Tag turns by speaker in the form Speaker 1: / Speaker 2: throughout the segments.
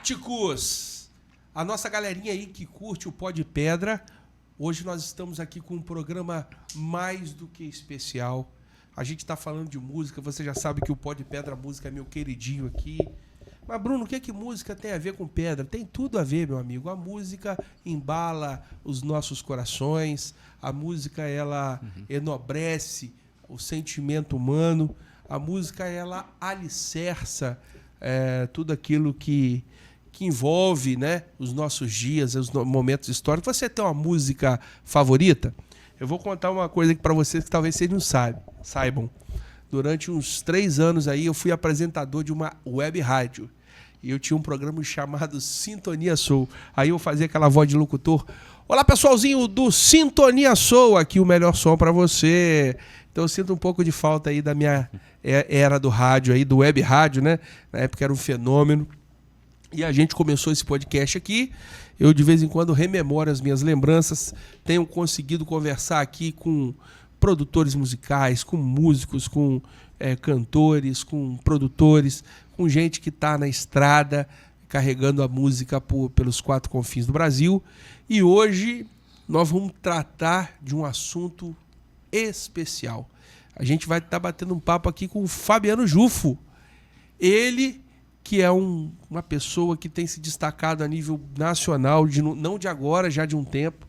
Speaker 1: Fanáticos! A nossa galerinha aí que curte o Pó de Pedra, hoje nós estamos aqui com um programa mais do que especial. A gente está falando de música, você já sabe que o Pó de Pedra, a música é meu queridinho aqui. Mas, Bruno, o que música tem a ver com pedra? Tem tudo a ver, meu amigo. A música embala os nossos corações, a música, ela enobrece o sentimento humano, a música, ela alicerça tudo aquilo que envolve, né, os nossos dias, os momentos históricos. Você tem uma música favorita? Eu vou contar uma coisa aqui para vocês que talvez vocês não saibam. Durante uns 3 anos aí, eu fui apresentador de uma web rádio. E eu tinha um programa chamado Sintonia Soul. Aí eu fazia aquela voz de locutor. Olá, pessoalzinho do Sintonia Soul, aqui o melhor som para você. Então eu sinto um pouco de falta aí da minha era do rádio aí, do web rádio, né? Na época era um fenômeno. E a gente começou esse podcast aqui. Eu, de vez em quando, rememoro as minhas lembranças. Tenho conseguido conversar aqui com produtores musicais, com músicos, com cantores, com produtores, com gente que está na estrada carregando a música pelos 4 confins do Brasil. E hoje nós vamos tratar de um assunto especial. A gente vai estar batendo um papo aqui com o Fabiano Jufo. Ele que é uma pessoa que tem se destacado a nível nacional, não de agora, já de um tempo.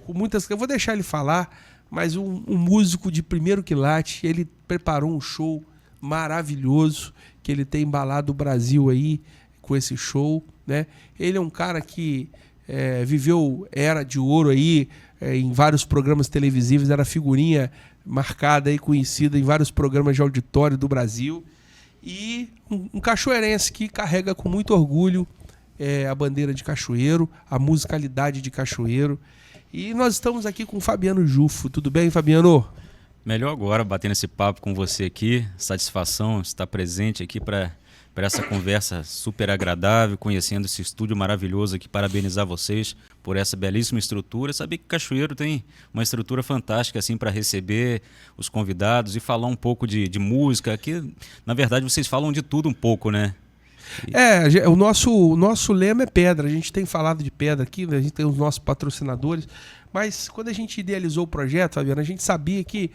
Speaker 1: Com muitas. Eu vou deixar ele falar, mas um músico de primeiro quilate. Ele preparou um show maravilhoso, que ele tem embalado o Brasil aí com esse show, né? Ele é um cara que viveu era de ouro aí, em vários programas televisivos, era figurinha marcada e conhecida em vários programas de auditório do Brasil. E um cachoeirense que carrega com muito orgulho a bandeira de cachoeiro, a musicalidade de cachoeiro. E nós estamos aqui com o Fabiano Jufo. Tudo bem, Fabiano?
Speaker 2: Melhor agora, batendo esse papo com você aqui. Satisfação estar presente aqui para essa conversa super agradável, conhecendo esse estúdio maravilhoso aqui. Parabenizar vocês por essa belíssima estrutura. Saber que Cachoeiro tem uma estrutura fantástica assim para receber os convidados e falar um pouco de música. Aqui, na verdade, vocês falam de tudo um pouco, né?
Speaker 1: O nosso lema é pedra. A gente tem falado de pedra aqui, né? A gente tem os nossos patrocinadores. Mas quando a gente idealizou o projeto, Fabiano, a gente sabia que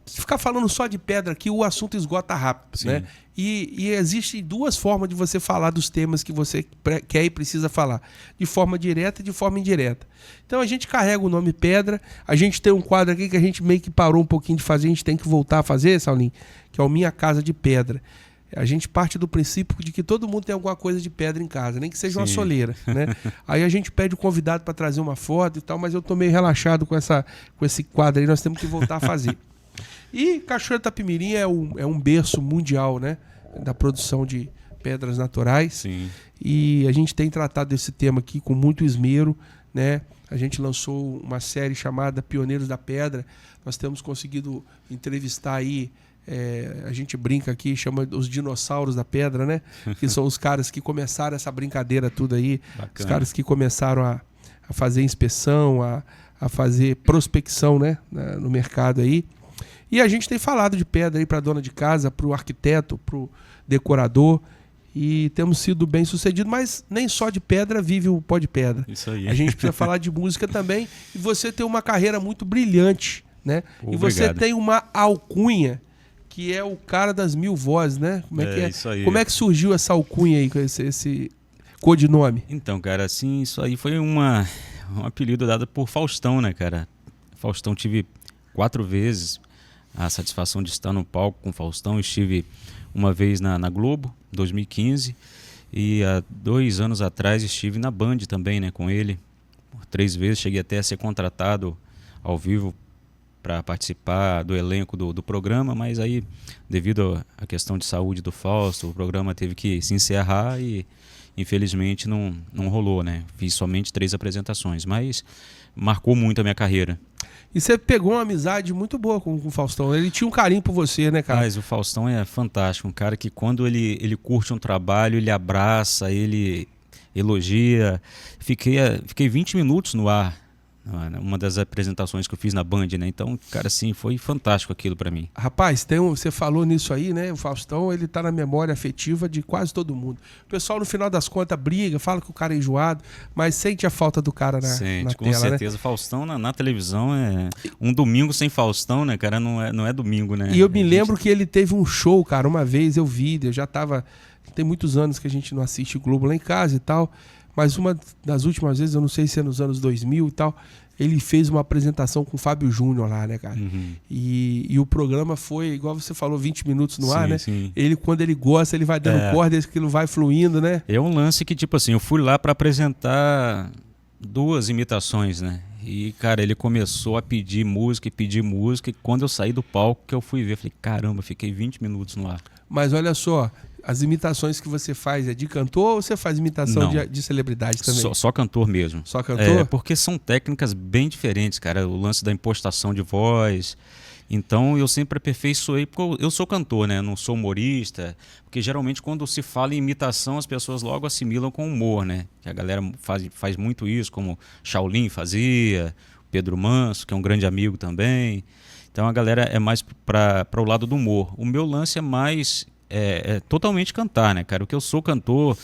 Speaker 1: se ficar falando só de pedra aqui, o assunto esgota rápido. Sim. Né? E existem 2 formas de você falar dos temas que você quer e precisa falar. De forma direta e de forma indireta. Então a gente carrega o nome Pedra. A gente tem um quadro aqui que a gente meio que parou um pouquinho de fazer. A gente tem que voltar a fazer, Saulinho, que é o Minha Casa de Pedra. A gente parte do princípio de que todo mundo tem alguma coisa de pedra em casa, nem que seja uma soleira, né? Aí a gente pede o convidado para trazer uma foto e tal, mas eu tô meio relaxado com esse quadro aí, nós temos que voltar a fazer. E Cachoeiro Itapemirim é um berço mundial, né? Da produção de pedras naturais.
Speaker 2: Sim.
Speaker 1: E a gente tem tratado esse tema aqui com muito esmero, né? A gente lançou uma série chamada Pioneiros da Pedra. Nós temos conseguido entrevistar aí, a gente brinca aqui, chama os dinossauros da pedra, né? Que são os caras que começaram essa brincadeira tudo aí. Bacana. Os caras que começaram a fazer inspeção, a fazer prospecção, né? No mercado aí. E a gente tem falado de pedra aí para dona de casa, para o arquiteto, para o decorador. E temos sido bem sucedidos, mas nem só de pedra vive o Pó de Pedra.
Speaker 2: Isso aí.
Speaker 1: A gente precisa falar de música também. E você tem uma carreira muito brilhante, né?
Speaker 2: Obrigado.
Speaker 1: E você tem uma alcunha, que é o cara das 1000 vozes, né? Como é que é?
Speaker 2: Isso aí.
Speaker 1: Como é que surgiu essa alcunha aí, com esse codinome?
Speaker 2: Então, cara, assim, isso aí foi um apelido dado por Faustão, né, cara? Faustão, tive 4 vezes a satisfação de estar no palco com Faustão. Estive uma vez na Globo, 2015, e há 2 anos atrás estive na Band também, né, com ele, por 3 vezes. Cheguei até a ser contratado ao vivo para participar do elenco do programa, mas aí, devido à questão de saúde do Fausto, o programa teve que se encerrar e infelizmente não rolou, né? Fiz somente 3 apresentações, mas marcou muito a minha carreira.
Speaker 1: E você pegou uma amizade muito boa com o Faustão. Ele tinha um carinho por você, né, cara?
Speaker 2: Mas o Faustão é fantástico. Um cara que quando ele curte um trabalho, ele abraça, ele elogia. Fiquei 20 minutos no ar uma das apresentações que eu fiz na Band, né? Então, cara, assim, foi fantástico aquilo para mim.
Speaker 1: Rapaz, você falou nisso aí, né? O Faustão, ele tá na memória afetiva de quase todo mundo. O pessoal, no final das contas, briga, fala que o cara é enjoado, mas sente a falta do cara na
Speaker 2: Com
Speaker 1: tela,
Speaker 2: certeza.
Speaker 1: né?
Speaker 2: Faustão na televisão é... Um domingo sem Faustão, né, cara? Não é domingo, né?
Speaker 1: E eu me lembro que ele teve um show, cara, uma vez eu vi, eu já tava... Tem muitos anos que a gente não assiste Globo lá em casa e tal, mas uma das últimas vezes, eu não sei se é nos anos 2000 e tal, ele fez uma apresentação com o Fábio Júnior lá, né, cara?
Speaker 2: Uhum.
Speaker 1: E o programa foi, igual você falou, 20 minutos no ar, né?
Speaker 2: Sim.
Speaker 1: Ele, quando ele gosta, ele vai dando corda, aquilo vai fluindo, né?
Speaker 2: É um lance que, tipo assim, eu fui lá para apresentar 2 imitações, né? E, cara, ele começou a pedir música, e quando eu saí do palco, que eu fui ver, eu falei, caramba, fiquei 20 minutos no ar.
Speaker 1: Mas olha só, as imitações que você faz é de cantor ou você faz imitação de celebridade também?
Speaker 2: Só cantor mesmo.
Speaker 1: Só cantor?
Speaker 2: Porque são técnicas bem diferentes, cara. O lance da impostação de voz. Então eu sempre aperfeiçoei, porque eu sou cantor, né? Não sou humorista. Porque geralmente quando se fala em imitação, as pessoas logo assimilam com humor, né? Que a galera faz muito isso, como Shaolin fazia, Pedro Manso, que é um grande amigo também. Então a galera é mais para o lado do humor. O meu lance é mais... É totalmente cantar, né, cara? Porque eu sou cantor,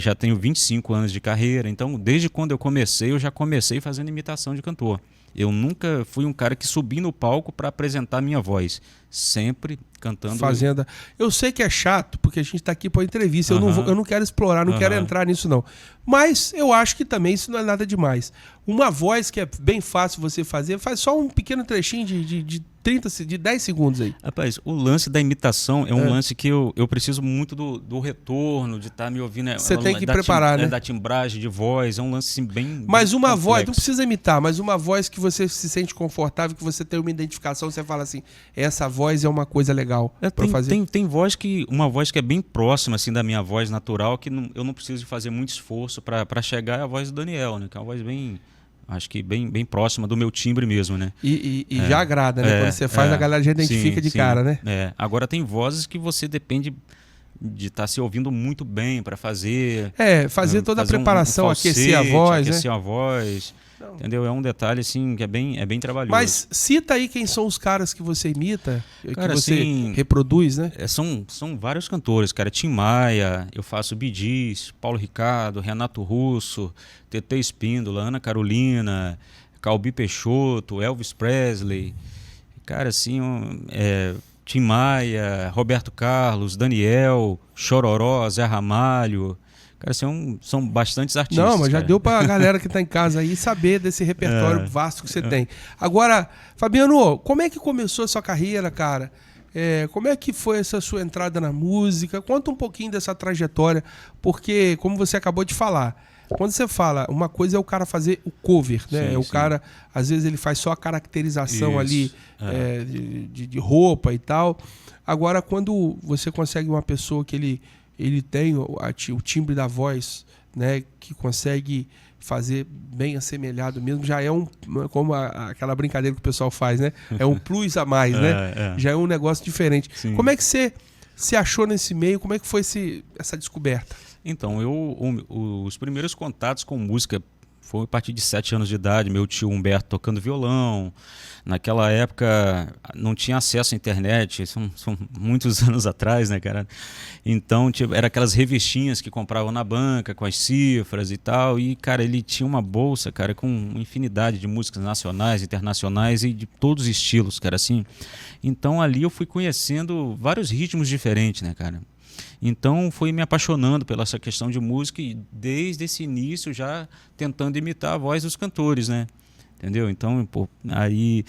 Speaker 2: já tenho 25 anos de carreira, então desde quando eu já comecei fazendo imitação de cantor. Eu nunca fui um cara que subi no palco para apresentar minha voz, sempre cantando.
Speaker 1: Fazenda. Eu sei que é chato, porque a gente está aqui para entrevista, eu não quero explorar, não quero entrar nisso não. Mas eu acho que também isso não é nada demais. Uma voz que é bem fácil você fazer, faz só um pequeno trechinho de 10 segundos aí.
Speaker 2: Rapaz, o lance da imitação é um lance que eu preciso muito do retorno, de estar me ouvindo.
Speaker 1: Você tem que preparar, né?
Speaker 2: Da timbragem de voz, é um lance assim, bem.
Speaker 1: Mas
Speaker 2: bem
Speaker 1: uma
Speaker 2: complexo.
Speaker 1: voz, não precisa imitar, mas uma voz que você se sente confortável, que você tem uma identificação, você fala assim, essa voz é uma coisa legal para fazer.
Speaker 2: Tem uma voz que é bem próxima assim da minha voz natural, que eu não preciso de fazer muito esforço para chegar à voz do Daniel, né? Que é uma voz bem, acho que bem próxima do meu timbre mesmo, né?
Speaker 1: E já agrada, né? Quando você faz, a galera já identifica de cara, né?
Speaker 2: Agora tem vozes que você depende de estar se ouvindo muito bem para fazer.
Speaker 1: Fazer toda a preparação, aquecer a voz,
Speaker 2: aquecer a voz. Entendeu? É um detalhe assim que é bem trabalhoso.
Speaker 1: Mas cita aí quem são os caras que você imita,
Speaker 2: cara,
Speaker 1: que você
Speaker 2: assim,
Speaker 1: reproduz, né?
Speaker 2: São vários cantores, cara. Tim Maia, eu faço Bee Gees, Paulo Ricardo, Renato Russo, TT Espíndola, Ana Carolina, Calbi Peixoto, Elvis Presley. Cara, assim, Tim Maia, Roberto Carlos, Daniel, Chororó, Zé Ramalho. Cara, são bastantes artistas.
Speaker 1: Não, mas já
Speaker 2: cara.
Speaker 1: deu pra galera que tá em casa aí saber desse repertório vasto que você tem. Agora, Fabiano, como é que começou a sua carreira, cara? Como é que foi essa sua entrada na música? Conta um pouquinho dessa trajetória, porque, como você acabou de falar, quando você fala, uma coisa é o cara fazer o cover, né?
Speaker 2: Sim,
Speaker 1: o
Speaker 2: sim.
Speaker 1: cara, às vezes, ele faz só a caracterização
Speaker 2: Isso.
Speaker 1: ali de roupa e tal. Agora, quando você consegue uma pessoa que ele tem o timbre da voz, né, que consegue fazer bem assemelhado mesmo, já é como aquela brincadeira que o pessoal faz, né? É um plus a mais, né? Já é um negócio diferente.
Speaker 2: Sim.
Speaker 1: Como é que você se achou nesse meio? Como é que foi essa descoberta?
Speaker 2: Então, os primeiros contatos com música foi a partir de 7 anos de idade, meu tio Humberto tocando violão. Naquela época não tinha acesso à internet, são muitos anos atrás, né, cara? Então, era aquelas revistinhas que compravam na banca, com as cifras e tal. E, cara, ele tinha uma bolsa, cara, com uma infinidade de músicas nacionais, internacionais e de todos os estilos, cara, assim. Então, ali eu fui conhecendo vários ritmos diferentes, né, cara? Então fui me apaixonando pela essa questão de música e desde esse início já tentando imitar a voz dos cantores, né? Entendeu? Então, aí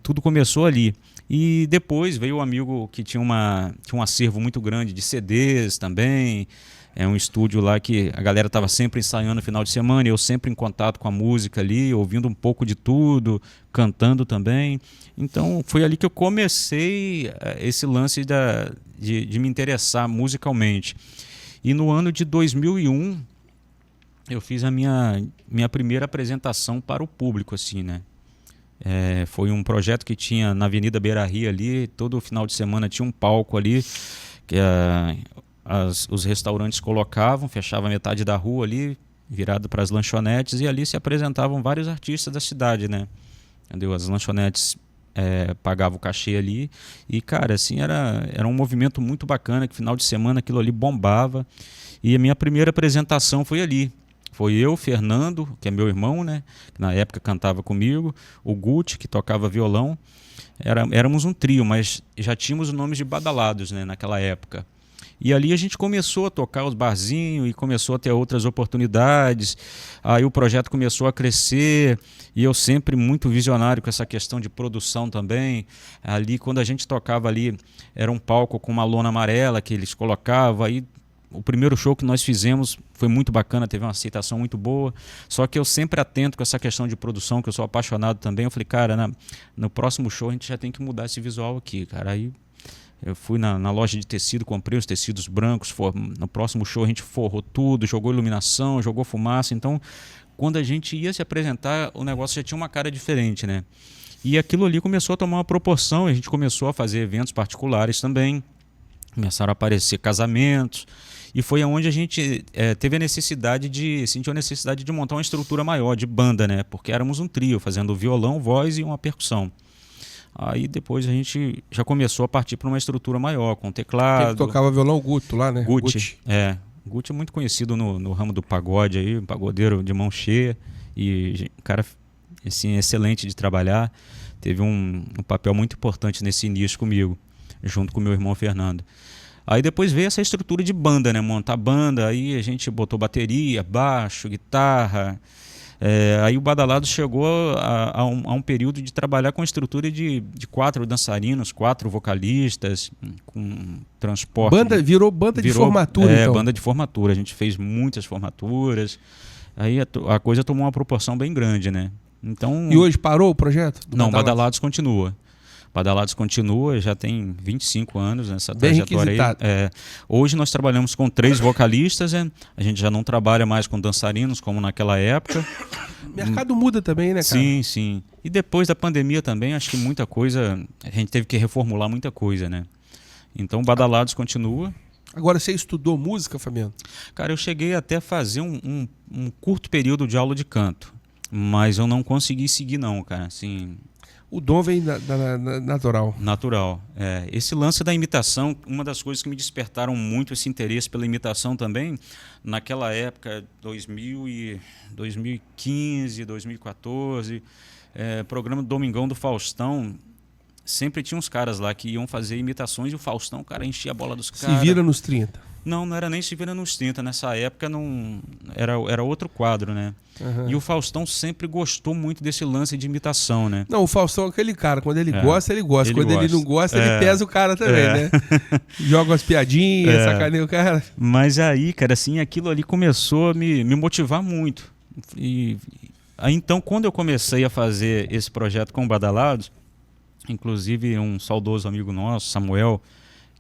Speaker 2: tudo começou ali. E depois veio um amigo que tinha um acervo muito grande de CDs também. É um estúdio lá que a galera estava sempre ensaiando no final de semana, e eu sempre em contato com a música ali, ouvindo um pouco de tudo, cantando também. Então foi ali que eu comecei esse lance de me interessar musicalmente. E no ano de 2001 eu fiz a minha primeira apresentação para o público, assim, né? Foi um projeto que tinha na Avenida Beira-Rio ali, todo final de semana tinha um palco ali, que os restaurantes colocavam, fechava metade da rua ali, virado para as lanchonetes, e ali se apresentavam vários artistas da cidade, né? Entendeu? As lanchonetes pagavam o cachê ali e, cara, assim, era um movimento muito bacana, que final de semana aquilo ali bombava, e a minha primeira apresentação foi ali. Foi eu, Fernando, que é meu irmão, né? Que na época cantava comigo, o Guti, que tocava violão. Éramos um trio, mas já tínhamos o nome de Badalados, né, naquela época. E ali a gente começou a tocar os barzinhos e começou a ter outras oportunidades. Aí o projeto começou a crescer e eu sempre muito visionário com essa questão de produção também. Ali, quando a gente tocava ali, era um palco com uma lona amarela que eles colocavam. Aí o primeiro show que nós fizemos foi muito bacana, teve uma aceitação muito boa. Só que eu sempre atento com essa questão de produção, que eu sou apaixonado também. Eu falei, cara, no próximo show a gente já tem que mudar esse visual aqui, cara. Aí eu fui na loja de tecido, comprei os tecidos brancos. No próximo show a gente forrou tudo, jogou iluminação, jogou fumaça. Então, quando a gente ia se apresentar, o negócio já tinha uma cara diferente, né? E aquilo ali começou a tomar uma proporção. A gente começou a fazer eventos particulares também. Começaram a aparecer casamentos. E foi onde a gente teve sentiu a necessidade de montar uma estrutura maior, de banda, né? Porque éramos um trio, fazendo violão, voz e uma percussão. Aí depois a gente já começou a partir para uma estrutura maior, com teclado.
Speaker 1: Quem tocava violão, Guto lá, né?
Speaker 2: Guti. Guti é muito conhecido no ramo do pagode aí, um pagodeiro de mão cheia. E um cara assim, excelente de trabalhar. Teve um papel muito importante nesse início comigo, junto com meu irmão Fernando. Aí depois veio essa estrutura de banda, né? Montar banda, aí a gente botou bateria, baixo, guitarra. Aí o Badalados chegou a um período de trabalhar com estrutura de 4 dançarinos, 4 vocalistas, com transporte.
Speaker 1: Virou banda de formatura, então?
Speaker 2: Banda de formatura. A gente fez muitas formaturas. Aí a coisa tomou uma proporção bem grande, né? Então,
Speaker 1: e hoje parou o projeto?
Speaker 2: Não, Badalados continua. Badalados continua, já tem 25 anos nessa trajetória aí. Hoje nós trabalhamos com 3 vocalistas, a gente já não trabalha mais com dançarinos como naquela época.
Speaker 1: O mercado muda também, né, cara?
Speaker 2: Sim, sim. E depois da pandemia também, acho que muita coisa, a gente teve que reformular muita coisa, né? Então Badalados continua.
Speaker 1: Agora, você estudou música, Fabiano? Cara,
Speaker 2: eu cheguei até a fazer um curto período de aula de canto, mas eu não consegui seguir não, cara, assim...
Speaker 1: O dom vem natural.
Speaker 2: Natural. Esse lance da imitação, uma das coisas que me despertaram muito esse interesse pela imitação também, naquela época, 2015, 2014, programa do Domingão do Faustão, sempre tinha uns caras lá que iam fazer imitações e o Faustão, o cara enchia a bola dos caras.
Speaker 1: Se vira nos 30.
Speaker 2: Não era nem Se Vira nos 30. Nessa época não era outro quadro, né? Uhum. E o Faustão sempre gostou muito desse lance de imitação, né?
Speaker 1: Não, o Faustão é aquele cara. Quando ele gosta, ele gosta. Quando ele não gosta, ele pesa o cara também, né? Joga umas piadinhas, sacaneia o cara.
Speaker 2: Mas aí, cara, assim, aquilo ali começou a me motivar muito. E aí, então, quando eu comecei a fazer esse projeto com o Badalados, inclusive um saudoso amigo nosso, Samuel,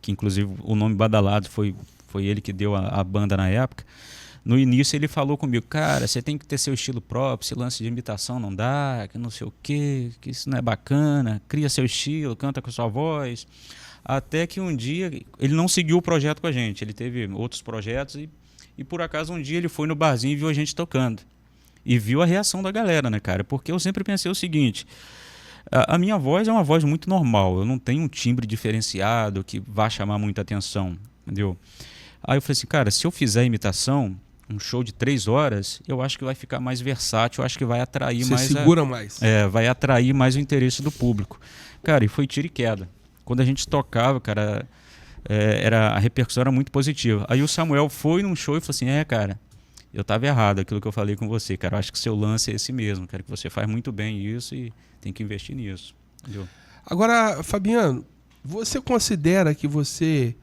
Speaker 2: que inclusive o nome Badalados foi ele que deu a banda na época. No início ele falou comigo, cara, você tem que ter seu estilo próprio, esse lance de imitação não dá, que não sei o quê, que isso não é bacana, cria seu estilo, canta com a sua voz. Até que um dia, ele não seguiu o projeto com a gente, ele teve outros projetos e por acaso um dia ele foi no barzinho e viu a gente tocando. E viu a reação da galera, né, cara? Porque eu sempre pensei o seguinte... A minha voz é uma voz muito normal, eu não tenho um timbre diferenciado que vá chamar muita atenção, entendeu? Aí eu falei assim, cara, se eu fizer imitação, um show de 3 horas, eu acho que vai ficar mais versátil, eu acho que vai atrair mais...
Speaker 1: Você segura mais.
Speaker 2: Vai atrair mais o interesse do público. Cara, e foi tiro e queda. Quando a gente tocava, cara, a repercussão era muito positiva. Aí o Samuel foi num show e falou assim, cara, eu estava errado aquilo que eu falei com você, cara, eu acho que o seu lance é esse mesmo, cara, que você faz muito bem isso e tem que investir nisso. Entendeu?
Speaker 1: Agora, Fabiano, você considera que você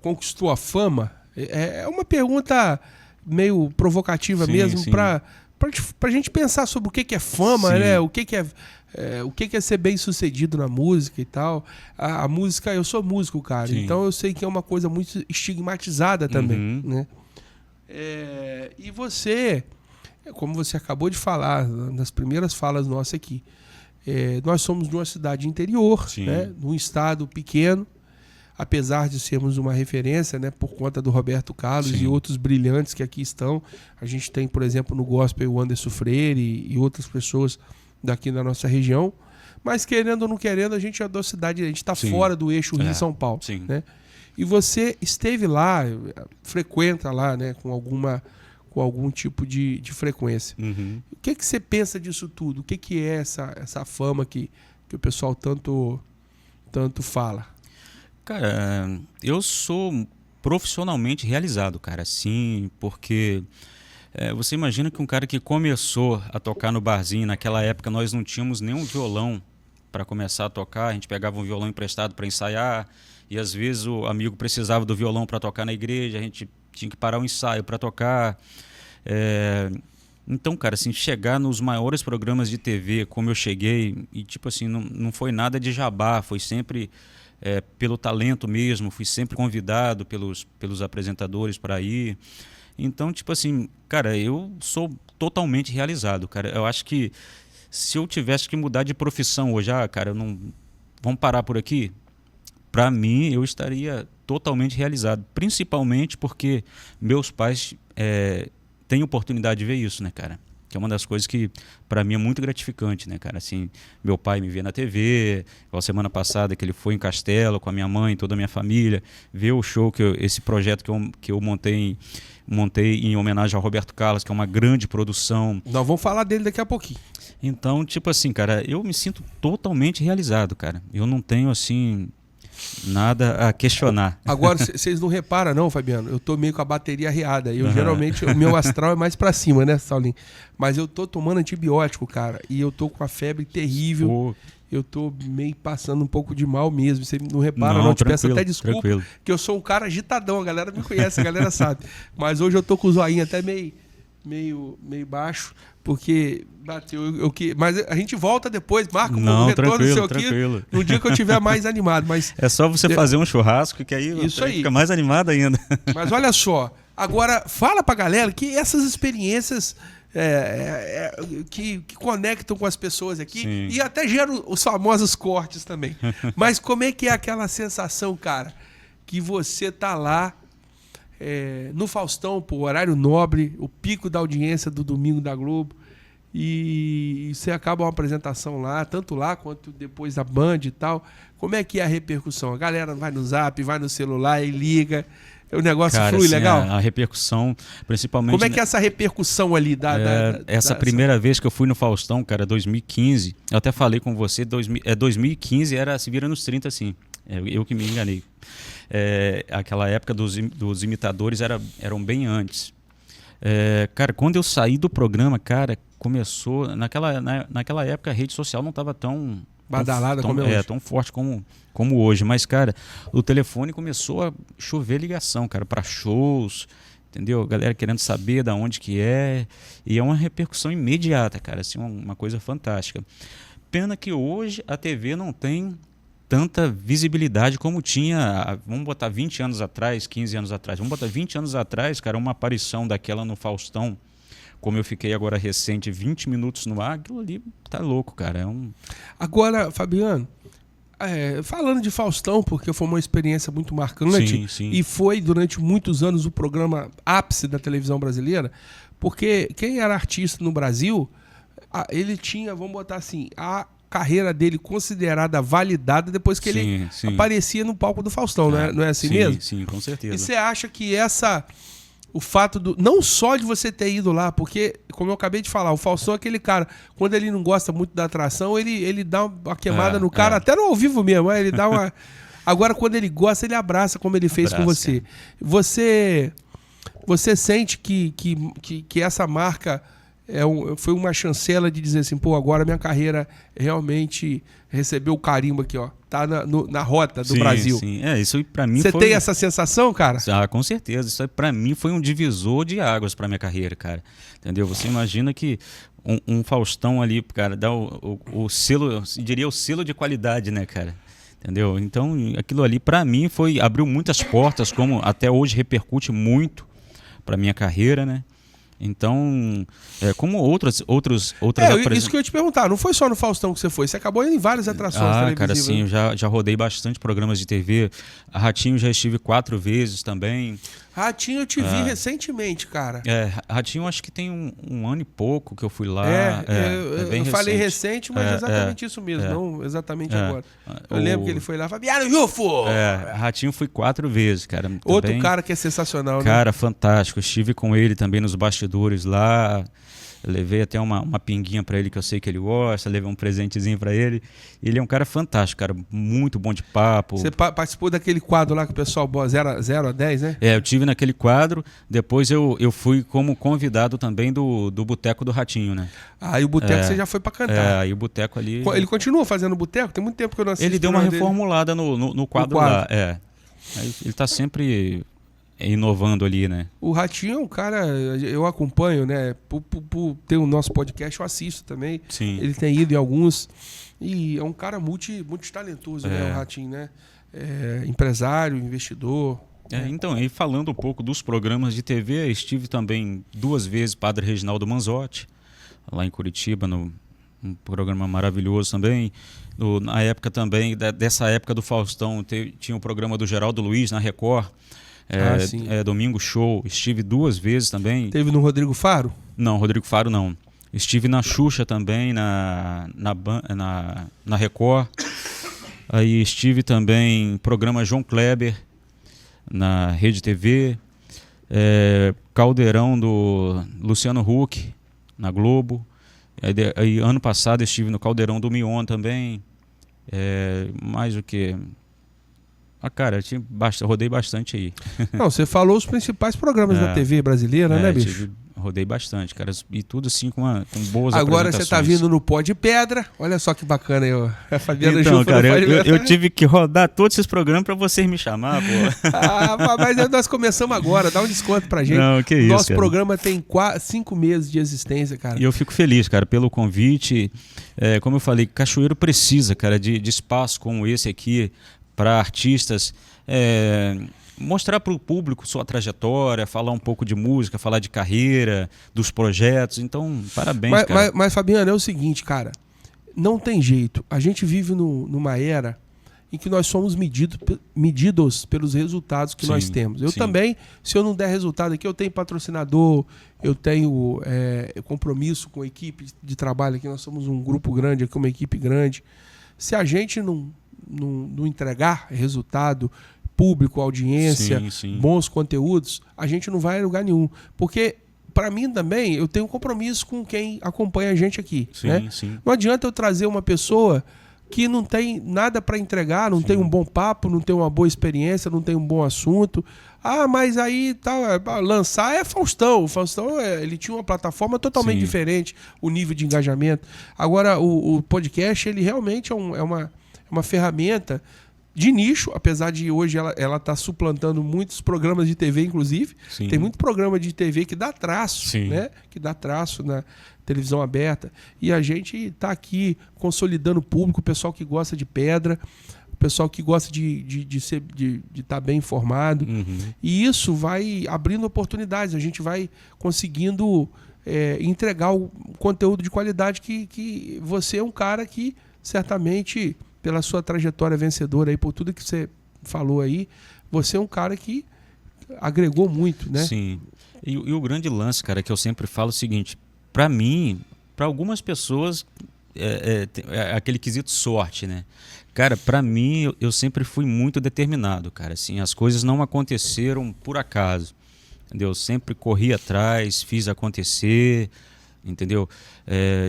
Speaker 1: conquistou a fama? É uma pergunta meio provocativa mesmo, para a gente pensar sobre o que é fama, né? O que é ser bem sucedido na música e tal. A música, eu sou músico, cara, então eu sei que é uma coisa muito estigmatizada também, né? E você, como você acabou de falar nas primeiras falas nossas aqui, nós somos de uma cidade interior, né, num estado pequeno. apesar de sermos uma referência, né, por conta do Roberto Carlos
Speaker 2: Sim.
Speaker 1: e outros brilhantes que aqui estão. A gente tem, por exemplo, no gospel o Anderson Freire e outras pessoas daqui da nossa região. Mas querendo ou não querendo, a gente é da cidade, a gente está
Speaker 2: Sim.
Speaker 1: fora do eixo Rio-São Paulo.
Speaker 2: Sim.
Speaker 1: Né? E você esteve lá, frequenta lá, né, com algum tipo de frequência.
Speaker 2: Uhum.
Speaker 1: O que você pensa disso tudo? O que é essa fama que o pessoal tanto fala?
Speaker 2: Cara, eu sou profissionalmente realizado, cara, sim, porque você imagina que um cara que começou a tocar no barzinho, naquela época nós não tínhamos nenhum violão para começar a tocar, a gente pegava um violão emprestado para ensaiar, e às vezes o amigo precisava do violão para tocar na igreja, a gente tinha que parar o ensaio para tocar. Então, cara, assim, chegar nos maiores programas de TV, como eu cheguei, e tipo assim, não foi nada de jabá, foi sempre pelo talento mesmo, fui sempre convidado pelos apresentadores para ir. Então, tipo assim, cara, eu sou totalmente realizado, cara. Eu acho que se eu tivesse que mudar de profissão hoje, cara, vamos parar por aqui? Para mim, eu estaria totalmente realizado, principalmente porque meus pais têm oportunidade de ver isso, né, cara? Que é uma das coisas que para mim é muito gratificante, né, cara? Assim, meu pai me vê na TV, igual semana passada que ele foi em Castelo com a minha mãe, toda a minha família, ver o show esse projeto que eu montei em homenagem ao Roberto Carlos, que é uma grande produção.
Speaker 1: Nós vamos falar dele daqui a pouquinho.
Speaker 2: Então, tipo assim, cara, eu me sinto totalmente realizado, cara. Eu não tenho, assim, nada a questionar.
Speaker 1: Agora, vocês não reparam não, Fabiano? Eu tô meio com a bateria arriada. Geralmente, o meu astral é mais pra cima, né, Saulinho? Mas eu tô tomando antibiótico, cara. E eu tô com a febre terrível.
Speaker 2: Pô.
Speaker 1: Eu tô meio passando um pouco de mal mesmo. Você não repara, não. Te peço até desculpa,
Speaker 2: tranquilo.
Speaker 1: Que eu sou um cara agitadão. A galera me conhece, a galera sabe. Mas hoje eu tô com o zoinho até meio baixo, porque bateu. Mas a gente volta depois, marca um retorno seu aqui
Speaker 2: tranquilo.
Speaker 1: no dia que eu estiver mais animado. Mas
Speaker 2: é só você fazer um churrasco que aí
Speaker 1: isso aí
Speaker 2: fica mais animado ainda.
Speaker 1: Mas olha só, agora fala pra galera que essas experiências que conectam com as pessoas aqui. Sim. E até geram os famosos cortes também. Mas como é que é aquela sensação, cara, que você tá lá no Faustão, pô, horário nobre, o pico da audiência do domingo da Globo, e você acaba uma apresentação lá, tanto lá quanto depois da Band e tal. Como é que é a repercussão? A galera vai no Zap, vai no celular e liga, o negócio flui, assim, legal?
Speaker 2: A repercussão, principalmente...
Speaker 1: Como é que é essa repercussão ali?
Speaker 2: Essa primeira vez que eu fui no Faustão, cara, 2015, eu até falei com você, 2015 era Se Vira nos 30, assim, eu que me enganei. Aquela época dos imitadores eram bem antes. Cara, quando eu saí do programa, cara, começou... Naquela época a rede social não estava tão...
Speaker 1: badalada como é hoje.
Speaker 2: Tão forte como hoje. Mas, cara, o telefone começou a chover ligação, cara, para shows, entendeu? A galera querendo saber da onde que é. E é uma repercussão imediata, cara, assim, uma coisa fantástica. Pena que hoje a TV não tem tanta visibilidade como tinha, vamos botar 20 anos atrás, 15 anos atrás. Vamos botar 20 anos atrás, cara, uma aparição daquela no Faustão, como eu fiquei agora recente, 20 minutos no ar, aquilo ali tá louco, cara.
Speaker 1: Agora, Fabiano, falando de Faustão, porque foi uma experiência muito marcante,
Speaker 2: sim, sim.
Speaker 1: E foi durante muitos anos o programa ápice da televisão brasileira, porque quem era artista no Brasil, ele tinha, vamos botar assim, a carreira dele considerada validada depois que ele aparecia no palco do Faustão, não é assim mesmo?
Speaker 2: Sim, com certeza.
Speaker 1: E você acha que o fato não só de você ter ido lá, porque, como eu acabei de falar, o Faustão é aquele cara, quando ele não gosta muito da atração, ele dá uma queimada no cara, até no ao vivo mesmo, ele dá uma... Agora, quando ele gosta, ele abraça, como ele fez com você. Você sente que essa marca foi uma chancela de dizer assim, pô, agora minha carreira realmente recebeu o carimbo aqui, ó. Tá na rota do Brasil.
Speaker 2: Sim, isso aí pra mim
Speaker 1: Você tem essa sensação, cara?
Speaker 2: Com certeza. Isso aí pra mim foi um divisor de águas pra minha carreira, cara. Entendeu? Você imagina que um Faustão ali, cara, dá o selo, eu diria o selo de qualidade, né, cara? Entendeu? Então, aquilo ali pra mim abriu muitas portas, como até hoje repercute muito pra minha carreira, né? Então, como outras
Speaker 1: isso que eu ia te perguntar, não foi só no Faustão que você foi indo em várias atrações televisivas.
Speaker 2: Cara, sim, eu já rodei bastante programas de TV. A Ratinho já estive 4 vezes também.
Speaker 1: Ratinho eu te vi recentemente, cara.
Speaker 2: Ratinho acho que tem um ano e pouco que eu fui lá.
Speaker 1: Eu falei recente, mas exatamente isso mesmo, não exatamente agora. Eu lembro que ele foi lá, Fabiano Jufo!
Speaker 2: Ratinho fui 4 vezes, cara. Também,
Speaker 1: outro cara que é sensacional,
Speaker 2: cara, né? Fantástico. Estive com ele também nos bastidores lá. Eu levei até uma pinguinha pra ele que eu sei que ele gosta, levei um presentezinho pra ele. Ele é um cara fantástico, cara, muito bom de papo.
Speaker 1: Você participou daquele quadro lá que o pessoal 0 a 10, né?
Speaker 2: Eu tive naquele quadro, depois eu fui como convidado também do Boteco do Ratinho, né?
Speaker 1: E o Boteco você já foi pra cantar.
Speaker 2: E o Boteco ali...
Speaker 1: Ele continua fazendo Boteco? Tem muito tempo que eu não assisto.
Speaker 2: Ele deu uma reformulada no quadro lá, Aí ele tá sempre... inovando ali, né?
Speaker 1: O Ratinho é um cara, eu acompanho, né? Por ter o nosso podcast, eu assisto também.
Speaker 2: Sim.
Speaker 1: Ele tem ido em alguns. E é um cara multitalentoso, né? O Ratinho, né? Empresário, investidor.
Speaker 2: Então, e falando um pouco dos programas de TV, estive também 2 vezes Padre Reginaldo Manzotti, lá em Curitiba, um programa maravilhoso também. Na época também, dessa época do Faustão, tinha o programa do Geraldo Luiz na Record. Domingo Show, estive 2 vezes também.
Speaker 1: Teve no Rodrigo Faro?
Speaker 2: Não, Rodrigo Faro não. Estive na Xuxa também, na Record. Aí estive também no programa João Kleber, na Rede TV. Caldeirão do Luciano Huck, na Globo. Aí ano passado estive no Caldeirão do Mion também. Mais o que... cara, rodei bastante aí.
Speaker 1: Não, você falou os principais programas da TV brasileira, né, bicho?
Speaker 2: Rodei bastante, cara. E tudo assim com boas
Speaker 1: Agora
Speaker 2: apresentações.
Speaker 1: Você tá vindo no Pó de Pedra. Olha só que bacana aí, ó. A Fabiana
Speaker 2: Então,
Speaker 1: Jufo,
Speaker 2: cara, eu tive que rodar todos esses programas pra vocês me chamar, pô.
Speaker 1: Mas nós começamos agora. Dá um desconto pra gente.
Speaker 2: Não, que isso,
Speaker 1: Nosso
Speaker 2: cara.
Speaker 1: Programa tem 5 meses de existência, cara.
Speaker 2: E eu fico feliz, cara, pelo convite. Como eu falei, Cachoeiro precisa, cara, de espaço como esse aqui para artistas, mostrar para o público sua trajetória, falar um pouco de música, falar de carreira, dos projetos. Então, parabéns, cara.
Speaker 1: Mas, Fabiano, é o seguinte, cara, não tem jeito. A gente vive numa era em que nós somos medidos pelos resultados que nós temos. Eu também, se eu não der resultado aqui, eu tenho patrocinador, eu tenho compromisso com a equipe de trabalho aqui, nós somos um grupo grande aqui, uma equipe grande. Se a gente não entregar resultado, público, audiência, bons conteúdos, a gente não vai a lugar nenhum. Porque, para mim também, eu tenho um compromisso com quem acompanha a gente aqui. Né? Não adianta eu trazer uma pessoa que não tem nada para entregar, não tem um bom papo, não tem uma boa experiência, não tem um bom assunto. Mas aí lançar é Faustão. O Faustão ele tinha uma plataforma totalmente diferente, o nível de engajamento. Agora, o podcast, ele realmente é uma ferramenta de nicho, apesar de hoje ela está suplantando muitos programas de TV, inclusive. Tem muito programa de TV que dá traço, né? Que dá traço na televisão aberta. E a gente está aqui consolidando o público, o pessoal que gosta de pedra, o pessoal que gosta de estar bem informado. E isso vai abrindo oportunidades, a gente vai conseguindo entregar o conteúdo de qualidade que você é um cara que certamente, pela sua trajetória vencedora aí, por tudo que você falou aí, você é um cara que agregou muito, né?
Speaker 2: Sim. E o grande lance, cara, que eu sempre falo é o seguinte, para mim, para algumas pessoas, é aquele quesito sorte, né? Cara, para mim, eu sempre fui muito determinado, cara. Assim, as coisas não aconteceram por acaso, entendeu? Eu sempre corri atrás, fiz acontecer, entendeu?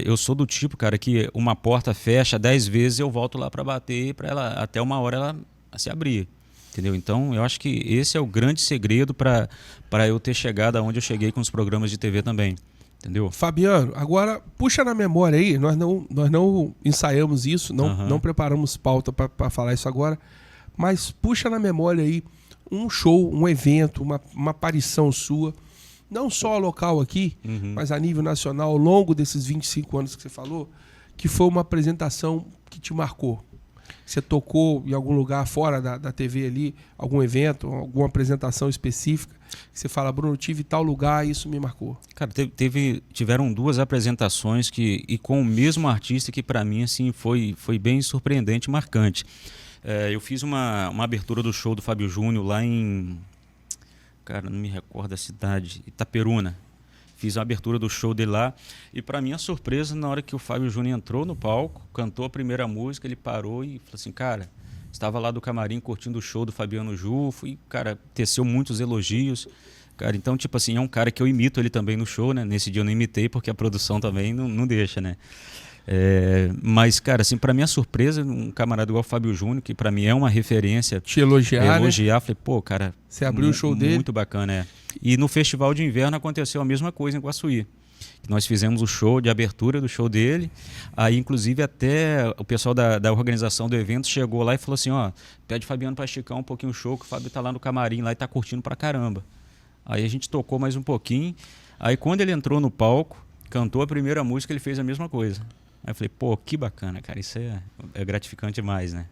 Speaker 2: Eu sou do tipo, cara, que uma porta fecha 10 vezes, eu volto lá para bater para ela até uma hora ela se abrir, entendeu? Então eu acho que esse é o grande segredo para eu ter chegado aonde eu cheguei com os programas de TV também, entendeu?
Speaker 1: Fabiano, agora puxa na memória aí, nós não ensaiamos isso, não preparamos pauta para falar isso agora, mas puxa na memória aí um show, um evento, uma aparição sua, não só local aqui, mas a nível nacional, ao longo desses 25 anos que você falou, que foi uma apresentação que te marcou. Você tocou em algum lugar fora da TV ali, algum evento, alguma apresentação específica Você fala, Bruno, eu tive tal lugar e isso me marcou.
Speaker 2: Cara, tiveram 2 apresentações e com o mesmo artista que para mim assim foi bem surpreendente e marcante. Eu fiz uma abertura do show do Fábio Júnior lá em... Cara, não me recordo a cidade. Itaperuna. Fiz a abertura do show dele lá. E para minha surpresa, na hora que o Fábio Júnior entrou no palco, cantou a primeira música, ele parou e falou assim, cara, estava lá do camarim curtindo o show do Fabiano Jufo e, cara, teceu muitos elogios. Cara, então, tipo assim, é um cara que eu imito ele também no show, né? Nesse dia eu não imitei porque a produção também não deixa, né? Mas, cara, assim, pra minha surpresa, um camarada igual o Fábio Júnior, que pra mim é uma referência,
Speaker 1: te elogiar,
Speaker 2: né? Falei, pô, cara,
Speaker 1: você abriu o show dele?
Speaker 2: Muito bacana, E no Festival de Inverno aconteceu a mesma coisa em Guaçuí. Nós fizemos o show de abertura do show dele, aí inclusive até o pessoal da organização do evento chegou lá e falou assim, ó, pede Fabiano pra esticar um pouquinho o show, que o Fábio tá lá no camarim lá e tá curtindo pra caramba. Aí a gente tocou mais um pouquinho, aí quando ele entrou no palco, cantou a primeira música, ele fez a mesma coisa. Aí eu falei, pô, que bacana, cara, isso é gratificante demais, né?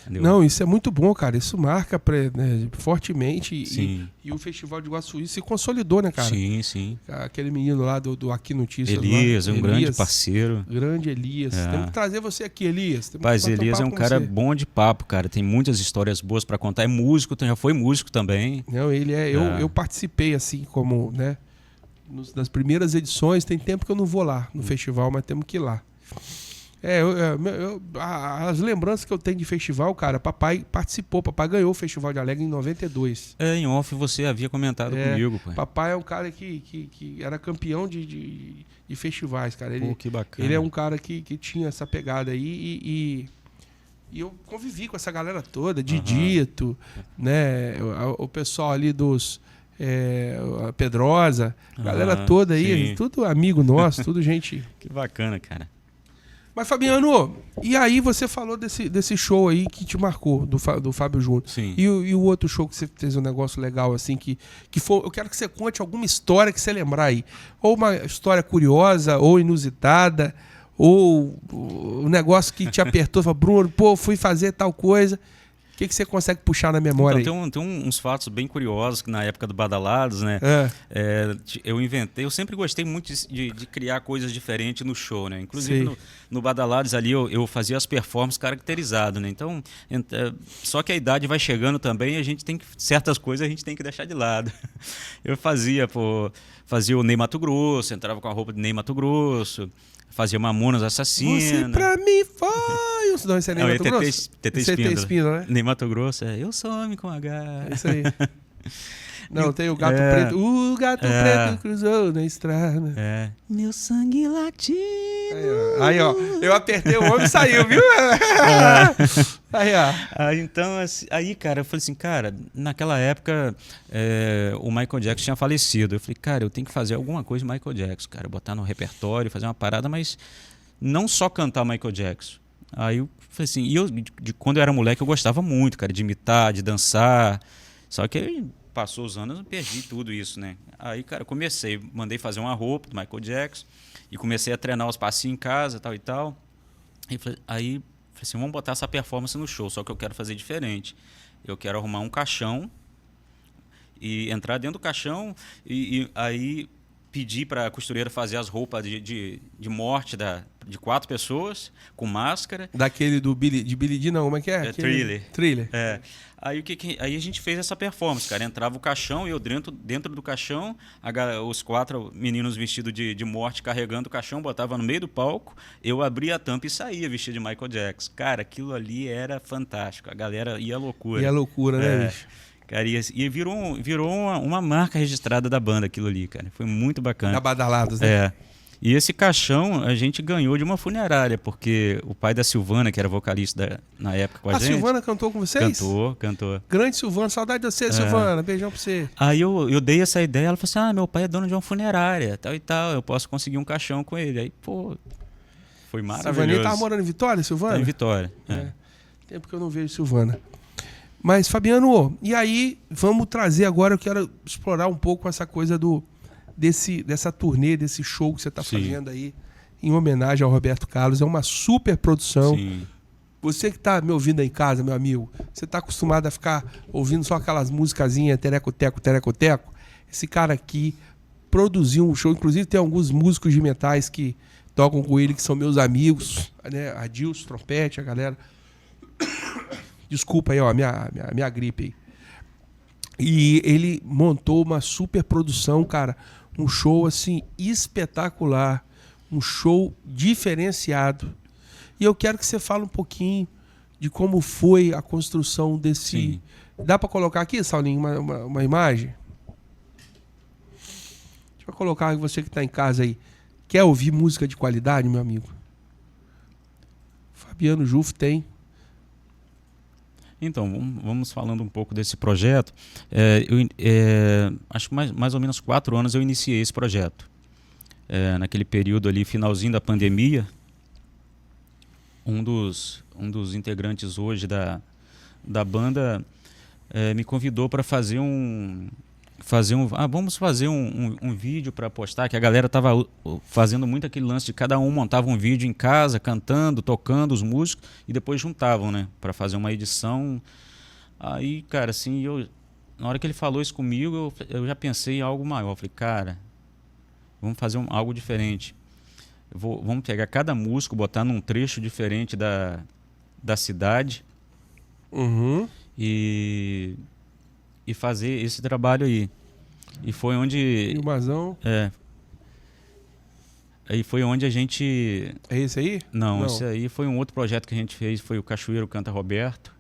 Speaker 2: Entendeu?
Speaker 1: Não, isso é muito bom, cara, isso marca né, fortemente e o Festival de Guaçuí se consolidou, né, cara?
Speaker 2: Sim, sim.
Speaker 1: Aquele menino lá do Aqui Notícias.
Speaker 2: Elias,
Speaker 1: lá,
Speaker 2: um grande parceiro.
Speaker 1: Grande Elias. Temos que trazer você aqui, Elias.
Speaker 2: Rapaz, Elias é um cara bom de papo, cara, tem muitas histórias boas pra contar, é músico, já foi músico também.
Speaker 1: Não, ele eu participei assim como, né, nas primeiras edições, tem tempo que eu não vou lá no festival, mas temos que ir lá. As lembranças que eu tenho de festival, cara, papai participou, papai ganhou o Festival de Alegre em 92.
Speaker 2: Em off você havia comentado comigo, pai.
Speaker 1: Papai é um cara que era campeão de festivais, cara.
Speaker 2: Pô, que bacana.
Speaker 1: Ele é um cara que tinha essa pegada aí e eu convivi com essa galera toda, Didito, né, o pessoal ali dos... a Pedrosa, galera toda aí,
Speaker 2: sim.
Speaker 1: Tudo amigo nosso, tudo gente...
Speaker 2: Que bacana, cara.
Speaker 1: Mas, Fabiano, e aí você falou desse show aí que te marcou, do Fábio Júnior.
Speaker 2: Sim.
Speaker 1: E o outro show que você fez um negócio legal, assim, que foi... Eu quero que você conte alguma história que você lembrar aí. Ou uma história curiosa, ou inusitada, ou um negócio que te apertou, falou, Bruno, pô, fui fazer tal coisa. O que você consegue puxar na memória
Speaker 2: então, tem uns fatos bem curiosos que na época do Badalados, né? Eu sempre gostei muito de criar coisas diferentes no show, né? Inclusive no Badalados ali eu fazia as performances caracterizadas, né? Então, só que a idade vai chegando também e a gente tem que, certas coisas a gente tem que deixar de lado. Eu fazia o Ney Matogrosso, entrava com a roupa de Ney Matogrosso, fazia Mamonas Assassina.
Speaker 1: Você pra mim foi... Não, esse é Ney Matogrosso?
Speaker 2: TT
Speaker 1: Espíndola, né?
Speaker 2: Ney Matogrosso eu sou homem com H.
Speaker 1: Isso aí. Não, tem o Gato Preto. O Gato Preto cruzou na estrada.
Speaker 2: Meu sangue latino.
Speaker 1: Aí, ó. Eu apertei o homem e saiu, viu? Aí, ó.
Speaker 2: Então, aí, cara, eu falei assim, cara, naquela época o Michael Jackson tinha falecido. Eu falei, cara, eu tenho que fazer alguma coisa de Michael Jackson, cara. Botar no repertório, fazer uma parada, mas não só cantar Michael Jackson. Aí eu falei assim, quando eu era moleque eu gostava muito, cara, de imitar, de dançar. Só que passou os anos, eu perdi tudo isso, né? Aí, cara, mandei fazer uma roupa do Michael Jackson e comecei a treinar os passinhos em casa, tal e tal. Aí falei assim, vamos botar essa performance no show, só que eu quero fazer diferente. Eu quero arrumar um caixão e entrar dentro do caixão e aí pedir para a costureira fazer as roupas de morte de 4 pessoas, com máscara.
Speaker 1: Daquele de Billy Dean, não, como é que é?
Speaker 2: Thriller. Aí a gente fez essa performance, cara. Entrava o caixão e eu dentro do caixão, os 4 meninos vestidos de morte carregando o caixão, botava no meio do palco, eu abria a tampa e saía vestido de Michael Jackson. Cara, aquilo ali era fantástico. A galera ia à loucura.
Speaker 1: Ia à loucura, né, bicho?
Speaker 2: Cara, e virou uma marca registrada da banda aquilo ali, cara. Foi muito bacana.
Speaker 1: Da Badalados, né?
Speaker 2: E esse caixão a gente ganhou de uma funerária, porque o pai da Silvana, que era vocalista na época com a gente...
Speaker 1: A Silvana cantou com vocês?
Speaker 2: Cantou.
Speaker 1: Grande Silvana, saudade de você, Silvana. Beijão pra você.
Speaker 2: Aí eu dei essa ideia, ela falou assim, meu pai é dono de uma funerária, tal e tal, eu posso conseguir um caixão com ele. Aí, pô, foi maravilhoso.
Speaker 1: Silvana tava morando em Vitória, Silvana?
Speaker 2: Tá em Vitória,
Speaker 1: Tempo que eu não vejo Silvana. Mas, Fabiano, e aí vamos trazer agora, eu quero explorar um pouco essa coisa dessa turnê, desse show que você está fazendo aí, em homenagem ao Roberto Carlos. É uma super produção.
Speaker 2: Sim.
Speaker 1: Você que está me ouvindo aí em casa, meu amigo, você está acostumado a ficar ouvindo só aquelas musicazinhas, tereco-teco, tereco-teco. Esse cara aqui produziu um show, inclusive tem alguns músicos de metais que tocam com ele, que são meus amigos, né? Adilson, trompete, a galera. Desculpa aí, ó, minha gripe aí. E ele montou uma super produção, cara. Um show, assim, espetacular. Um show diferenciado. E eu quero que você fale um pouquinho de como foi a construção desse...
Speaker 2: Sim.
Speaker 1: Dá pra colocar aqui, Saulinho, uma imagem? Deixa eu colocar você que tá em casa aí. Quer ouvir música de qualidade, meu amigo? Fabiano Jufo tem.
Speaker 2: Então, vamos falando um pouco desse projeto. Acho que mais ou menos 4 anos eu iniciei esse projeto. Naquele período ali, finalzinho da pandemia, um dos integrantes hoje da banda me convidou para vamos fazer um vídeo para postar, que a galera tava fazendo muito aquele lance de cada um montava um vídeo em casa, cantando, tocando os músicos e depois juntavam, né, para fazer uma edição. Aí, cara, assim, na hora que ele falou isso comigo, eu já pensei em algo maior. Eu falei, cara, vamos fazer algo diferente. Vamos pegar cada músico, botar num trecho diferente da cidade.
Speaker 1: Uhum.
Speaker 2: E fazer esse trabalho aí. E foi onde...
Speaker 1: Filmazão.
Speaker 2: Aí foi onde a gente...
Speaker 1: É esse aí?
Speaker 2: Não, esse aí foi um outro projeto que a gente fez, foi o Cachoeiro Canta Roberto.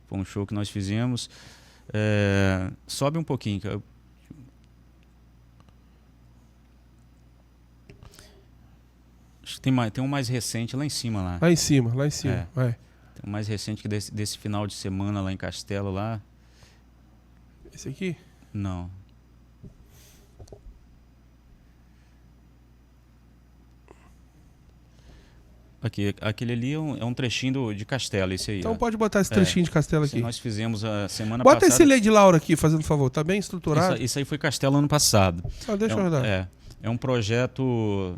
Speaker 2: Foi um show que nós fizemos. Sobe um pouquinho. Acho que tem um mais recente lá em cima.
Speaker 1: Lá em cima. Vai.
Speaker 2: Tem um mais recente que desse final de semana lá em Castelo lá.
Speaker 1: Esse aqui?
Speaker 2: Não. Aquele ali é um trechinho de Castelo, esse aí.
Speaker 1: Então pode botar esse trechinho de Castelo aqui.
Speaker 2: Nós fizemos a semana
Speaker 1: Bota
Speaker 2: passada.
Speaker 1: esse Lady Laura aqui, fazendo favor. Tá bem estruturado?
Speaker 2: Isso aí foi Castelo ano passado.
Speaker 1: Deixa eu rodar.
Speaker 2: É um projeto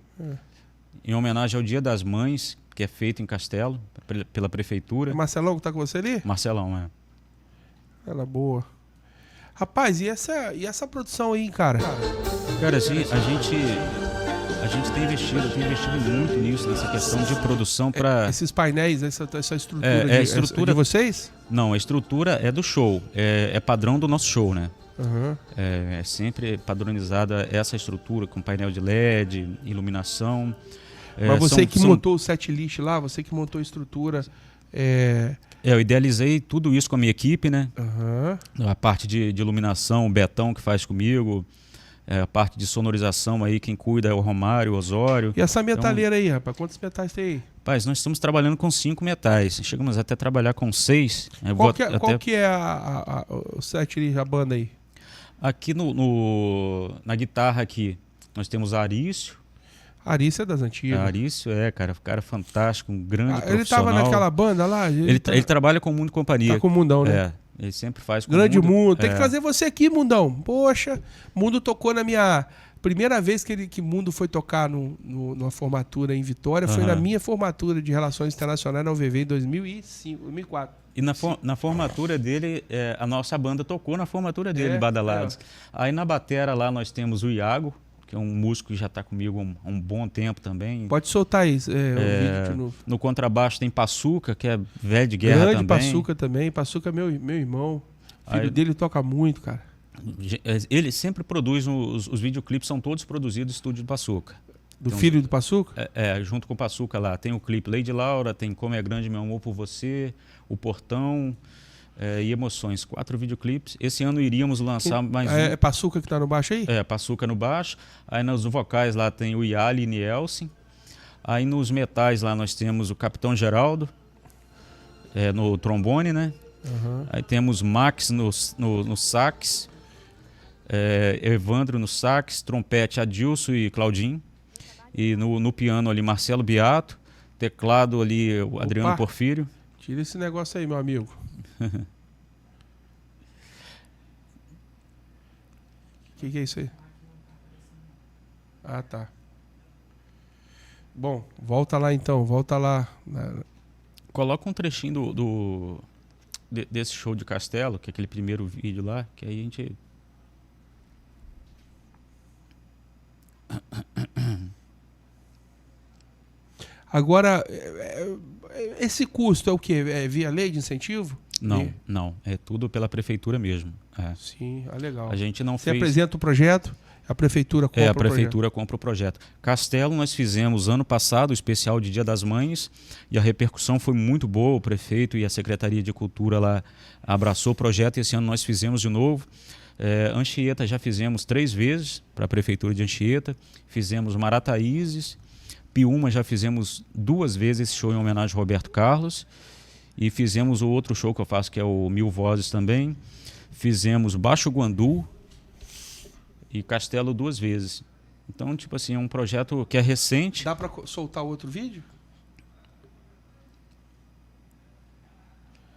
Speaker 2: em homenagem ao Dia das Mães, que é feito em Castelo, pela prefeitura.
Speaker 1: É Marcelão que tá com você ali?
Speaker 2: Marcelão,
Speaker 1: Ela boa. Rapaz, e essa produção aí, cara?
Speaker 2: Cara, assim, a gente tem investido muito nisso, nessa questão de produção para...
Speaker 1: Esses painéis, essa estrutura,
Speaker 2: estrutura
Speaker 1: de vocês?
Speaker 2: Não, a estrutura é do show, é padrão do nosso show, né?
Speaker 1: Uhum.
Speaker 2: É sempre padronizada essa estrutura, com painel de LED, iluminação.
Speaker 1: Mas você que montou o set list lá, você que montou a estrutura...
Speaker 2: eu idealizei tudo isso com a minha equipe, né?
Speaker 1: Uhum.
Speaker 2: A parte de iluminação, o Betão que faz comigo, a parte de sonorização aí, quem cuida é o Romário, o Osório.
Speaker 1: E essa metaleira aí, rapaz? Quantos metais tem aí?
Speaker 2: Rapaz, nós estamos trabalhando com 5 metais. Chegamos até a trabalhar com 6.
Speaker 1: Qual que é o set list, a banda aí?
Speaker 2: Aqui na guitarra aqui, nós temos Arício.
Speaker 1: Arício é das antigas.
Speaker 2: Arício cara fantástico, um grande profissional.
Speaker 1: Ele tava naquela banda lá?
Speaker 2: Ele trabalha com o Mundo Companhia.
Speaker 1: Tá com o Mundão, né?
Speaker 2: Ele sempre faz com
Speaker 1: Grande
Speaker 2: o Mundo.
Speaker 1: Tem que trazer você aqui, Mundão. Poxa, Mundo tocou na minha... Primeira vez que Mundo foi tocar numa formatura em Vitória foi na minha formatura de Relações Internacionais na UVV em 2004.
Speaker 2: E na formatura dele, a nossa banda tocou na formatura dele, Badalados. Aí na batera lá nós temos o Iago, que é um músico que já está comigo há um bom tempo também.
Speaker 1: Pode soltar isso, o vídeo de novo.
Speaker 2: No contrabaixo tem Passuca, que é velho de guerra
Speaker 1: Grande
Speaker 2: também.
Speaker 1: Passuca também. Passuca é meu irmão. O filho dele toca muito, cara.
Speaker 2: Ele sempre produz, os videoclipes são todos produzidos no estúdio do Passuca.
Speaker 1: Do filho do Passuca?
Speaker 2: Junto com o Passuca lá. Tem o clipe Lady Laura, tem Como é Grande Meu Amor por Você, O Portão... e Emoções, 4 videoclipes. Esse ano iríamos lançar mais um.
Speaker 1: É Passuca que tá no baixo aí?
Speaker 2: Passuca no baixo. Aí nos vocais lá tem o Yali e Nielsen. Aí nos metais lá nós temos o Capitão Geraldo, no trombone, né?
Speaker 1: Uhum.
Speaker 2: Aí temos Max no sax, Evandro no sax, trompete Adilson e Claudinho. E no piano ali Marcelo Beato, teclado ali o Adriano Porfírio.
Speaker 1: Tira esse negócio aí, meu amigo. Que é isso aí? Ah, tá. Bom, volta lá então, volta lá.
Speaker 2: Coloca um trechinho desse show de Castelo, que é aquele primeiro vídeo lá, que aí a gente...
Speaker 1: Agora, esse custo é o quê? É via lei de incentivo?
Speaker 2: Não. É tudo pela prefeitura mesmo. É.
Speaker 1: Sim, legal.
Speaker 2: A gente não
Speaker 1: Você
Speaker 2: fez...
Speaker 1: apresenta o projeto, a prefeitura compra
Speaker 2: a prefeitura compra o projeto. Castelo nós fizemos ano passado, o especial de Dia das Mães, e a repercussão foi muito boa. O prefeito e a Secretaria de Cultura lá abraçou o projeto, e esse ano nós fizemos de novo. Anchieta já fizemos 3 vezes para a prefeitura de Anchieta, fizemos Marataízes, Piúma já fizemos 2 vezes esse show em homenagem ao Roberto Carlos, e fizemos o outro show que eu faço, que é o Mil Vozes também. Fizemos Baixo Guandu e Castelo 2 vezes. Então, tipo assim, é um projeto que é recente.
Speaker 1: Dá para soltar outro vídeo?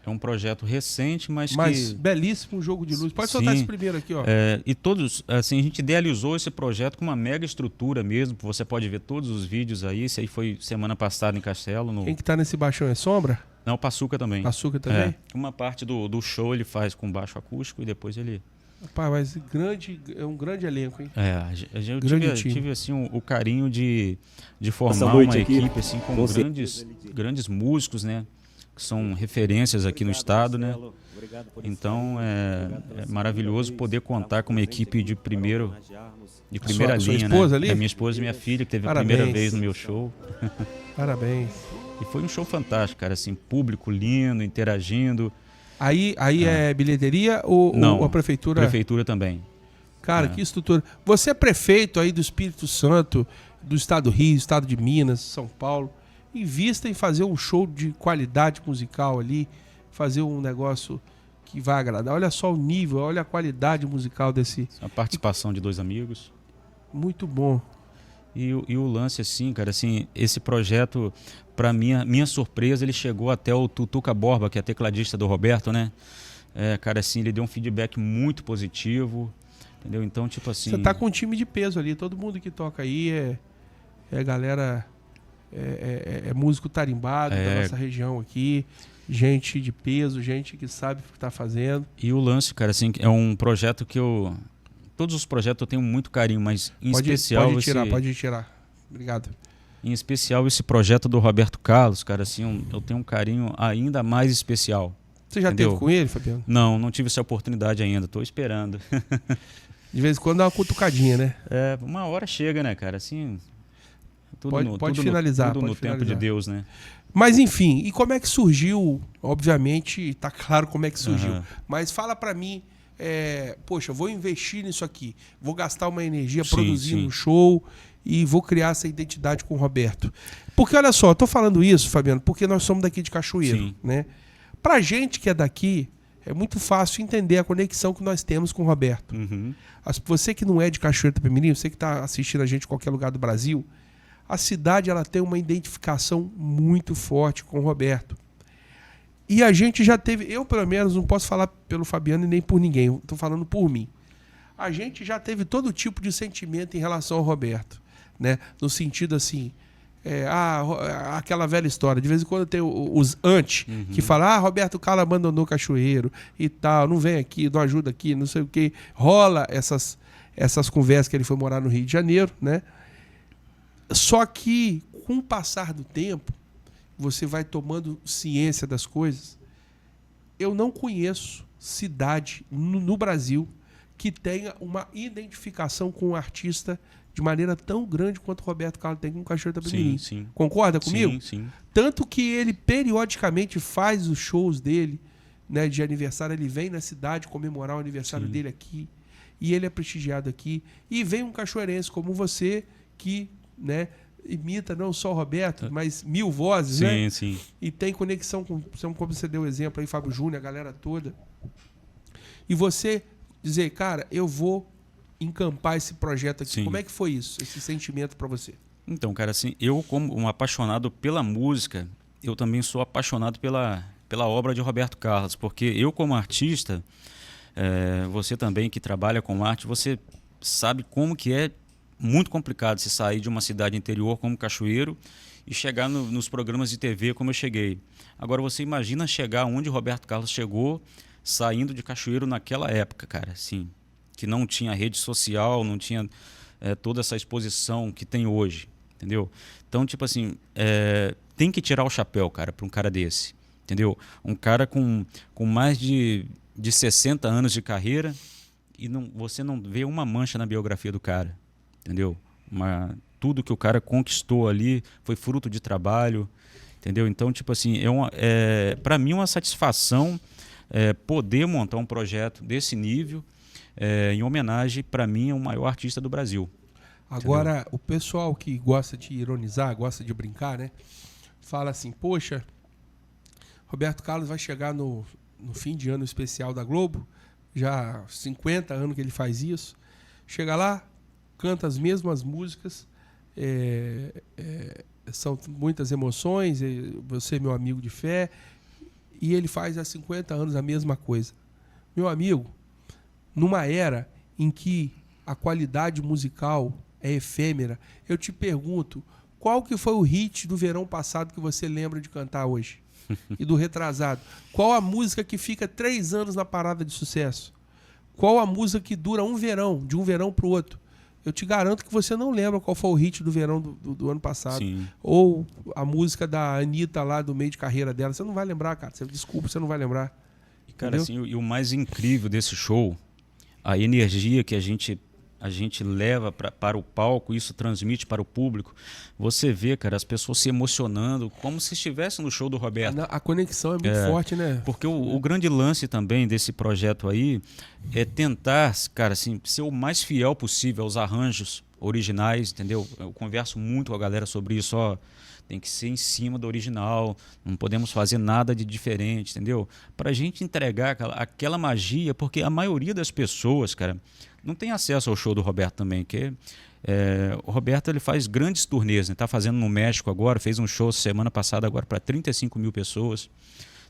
Speaker 2: É um projeto recente, mas
Speaker 1: belíssimo jogo de luz. Pode
Speaker 2: Sim.
Speaker 1: soltar esse primeiro aqui, ó.
Speaker 2: E todos, assim, a gente idealizou esse projeto com uma mega estrutura mesmo. Você pode ver todos os vídeos aí. Esse aí foi semana passada em Castelo.
Speaker 1: Quem que tá nesse baixão é Sombra?
Speaker 2: Não, Paçuca também.
Speaker 1: Paçuca também?
Speaker 2: Uma parte do show ele faz com baixo acústico e depois ele...
Speaker 1: Rapaz, mas é um grande elenco, hein?
Speaker 2: Eu tive assim, o carinho de formar uma equipe assim, com grandes músicos, né? Que são referências aqui no estado, né? Então é maravilhoso poder contar com uma equipe de primeira linha,
Speaker 1: sua esposa,
Speaker 2: né?
Speaker 1: ali?
Speaker 2: Minha esposa e minha filha, que teve
Speaker 1: Parabéns.
Speaker 2: a primeira vez no meu show.
Speaker 1: Parabéns.
Speaker 2: E foi um show fantástico, cara, assim, público lindo, interagindo.
Speaker 1: Aí é bilheteria ou a prefeitura?
Speaker 2: Prefeitura também.
Speaker 1: Cara, que estrutura. Você é prefeito aí do Espírito Santo, do estado do Rio, estado de Minas, São Paulo. Invista em fazer um show de qualidade musical ali, fazer um negócio que vai agradar. Olha só o nível, olha a qualidade musical desse...
Speaker 2: A participação de 2 amigos.
Speaker 1: Muito bom.
Speaker 2: E o lance, assim, cara, assim, esse projeto, para minha surpresa, ele chegou até o Tutuca Borba, que é tecladista do Roberto, né? Cara, assim, ele deu um feedback muito positivo, entendeu? Então, tipo assim...
Speaker 1: Você tá com um time de peso ali, todo mundo que toca aí é galera... É músico tarimbado da nossa região aqui, gente de peso, gente que sabe o que tá fazendo.
Speaker 2: E o lance, cara, assim, é um projeto que todos os projetos eu tenho muito carinho, mas em especial...
Speaker 1: Pode tirar. Obrigado.
Speaker 2: Em especial esse projeto do Roberto Carlos, cara, assim, eu tenho um carinho ainda mais especial.
Speaker 1: Você já
Speaker 2: entendeu?
Speaker 1: teve com ele, Fabiano?
Speaker 2: Não tive essa oportunidade ainda, tô esperando.
Speaker 1: De vez em quando dá uma cutucadinha, né?
Speaker 2: Uma hora chega, né, cara, assim...
Speaker 1: Pode finalizar.
Speaker 2: Tudo no tempo de Deus, né?
Speaker 1: Mas enfim, e como é que surgiu? Obviamente, tá claro como é que surgiu.
Speaker 2: Uhum.
Speaker 1: Mas fala pra mim, poxa, vou investir nisso aqui, vou gastar uma energia produzindo um show e vou criar essa identidade com o Roberto. Porque olha só, eu tô falando isso, Fabiano, porque nós somos daqui de Cachoeiro, né? Pra gente que é daqui, é muito fácil entender a conexão que nós temos com o Roberto.
Speaker 2: Uhum.
Speaker 1: Você que não é de Cachoeiro do Itapemirim, você que tá assistindo a gente em qualquer lugar do Brasil, a cidade ela tem uma identificação muito forte com o Roberto. E a gente já teve, eu pelo menos não posso falar pelo Fabiano e nem por ninguém, estou falando por mim. A gente já teve todo tipo de sentimento em relação ao Roberto, né? No sentido assim, aquela velha história, de vez em quando tem os anti, que falam, Roberto Carlos abandonou Cachoeiro e tal, não vem aqui, não ajuda aqui, não sei o que. Rola essas conversas que ele foi morar no Rio de Janeiro, né? Só que, com o passar do tempo, você vai tomando ciência das coisas. Eu não conheço cidade no Brasil que tenha uma identificação com o artista de maneira tão grande quanto o Roberto Carlos tem com o Cachoeiro do Itapemirim.
Speaker 2: Sim.
Speaker 1: Concorda comigo?
Speaker 2: Sim.
Speaker 1: Tanto que ele periodicamente faz os shows dele, né, de aniversário. Ele vem na cidade comemorar o aniversário dele aqui. E ele é prestigiado aqui. E vem um cachoeirense como você que... né, imita não só o Roberto, mas Mil Vozes, né?
Speaker 2: Sim.
Speaker 1: E tem conexão com, como você deu o exemplo aí, Fábio Júnior, a galera toda. E você dizer, cara, eu vou encampar esse projeto aqui.
Speaker 2: Sim.
Speaker 1: Como é que foi isso, esse sentimento para você?
Speaker 2: Então, cara, assim, eu como um apaixonado pela música, eu também sou apaixonado pela obra de Roberto Carlos, porque eu como artista, você também que trabalha com arte, você sabe como que é muito complicado se sair de uma cidade interior como Cachoeiro e chegar nos programas de TV como eu cheguei. Agora você imagina chegar onde Roberto Carlos chegou, saindo de Cachoeiro naquela época, cara, assim, que não tinha rede social, não tinha toda essa exposição que tem hoje, entendeu? Então, tipo assim, tem que tirar o chapéu, cara, para um cara desse, entendeu? Um cara com mais de 60 anos de carreira e você não vê uma mancha na biografia do cara, entendeu? Tudo que o cara conquistou ali foi fruto de trabalho, entendeu? Então, tipo assim, para mim é uma satisfação poder montar um projeto desse nível em homenagem, para mim, ao maior artista do Brasil.
Speaker 1: Agora,
Speaker 2: entendeu?
Speaker 1: O pessoal que gosta de ironizar, gosta de brincar, né? Fala assim, poxa, Roberto Carlos vai chegar no fim de ano especial da Globo, já 50 anos que ele faz isso, chega lá, canta as mesmas músicas, são muitas emoções, você é meu amigo de fé, e ele faz há 50 anos a mesma coisa. Meu amigo, numa era em que a qualidade musical é efêmera, eu te pergunto, qual que foi o hit do verão passado que você lembra de cantar hoje? E do retrasado? Qual a música que fica 3 anos na parada de sucesso? Qual a música que dura um verão, de um verão para o outro? Eu te garanto que você não lembra qual foi o hit do verão do ano passado.
Speaker 2: Sim.
Speaker 1: Ou a música da Anitta lá do meio de carreira dela. Você não vai lembrar, cara. Desculpa, você não vai lembrar.
Speaker 2: E, cara, assim, o mais incrível desse show, a energia que a gente leva para o palco, isso transmite para o público. Você vê, cara, as pessoas se emocionando como se estivessem no show do Roberto.
Speaker 1: A conexão é muito forte, né?
Speaker 2: Porque o grande lance também desse projeto aí é tentar, cara, assim, ser o mais fiel possível aos arranjos originais, entendeu? Eu converso muito com a galera sobre isso, ó. Tem que ser em cima do original, não podemos fazer nada de diferente, entendeu? Para a gente entregar aquela magia, porque a maioria das pessoas, cara, não tem acesso ao show do Roberto também, que o Roberto ele faz grandes turnês, né? Tá fazendo no México agora, fez um show semana passada agora para 35 mil pessoas,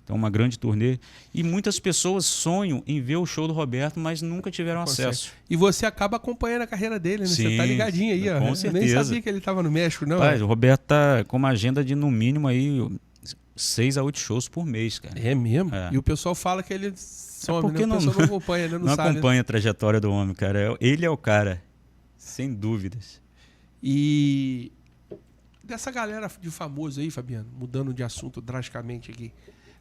Speaker 2: então uma grande turnê, e muitas pessoas sonham em ver o show do Roberto, mas nunca tiveram acesso.
Speaker 1: E você acaba acompanhando a carreira dele, né?
Speaker 2: Sim,
Speaker 1: você tá ligadinho aí, ó.
Speaker 2: com certeza.
Speaker 1: Eu nem sabia que ele tava no México, não.
Speaker 2: Pai, o Roberto tá com uma agenda de no mínimo aí 6 a 8 shows por mês, cara.
Speaker 1: É mesmo? E o pessoal fala que ele some,
Speaker 2: porque
Speaker 1: né? O pessoal não acompanha, né?
Speaker 2: Não
Speaker 1: sabe,
Speaker 2: acompanha a trajetória do homem, cara. Ele é o cara, sem dúvidas.
Speaker 1: E dessa galera de famoso aí, Fabiano, mudando de assunto drasticamente aqui,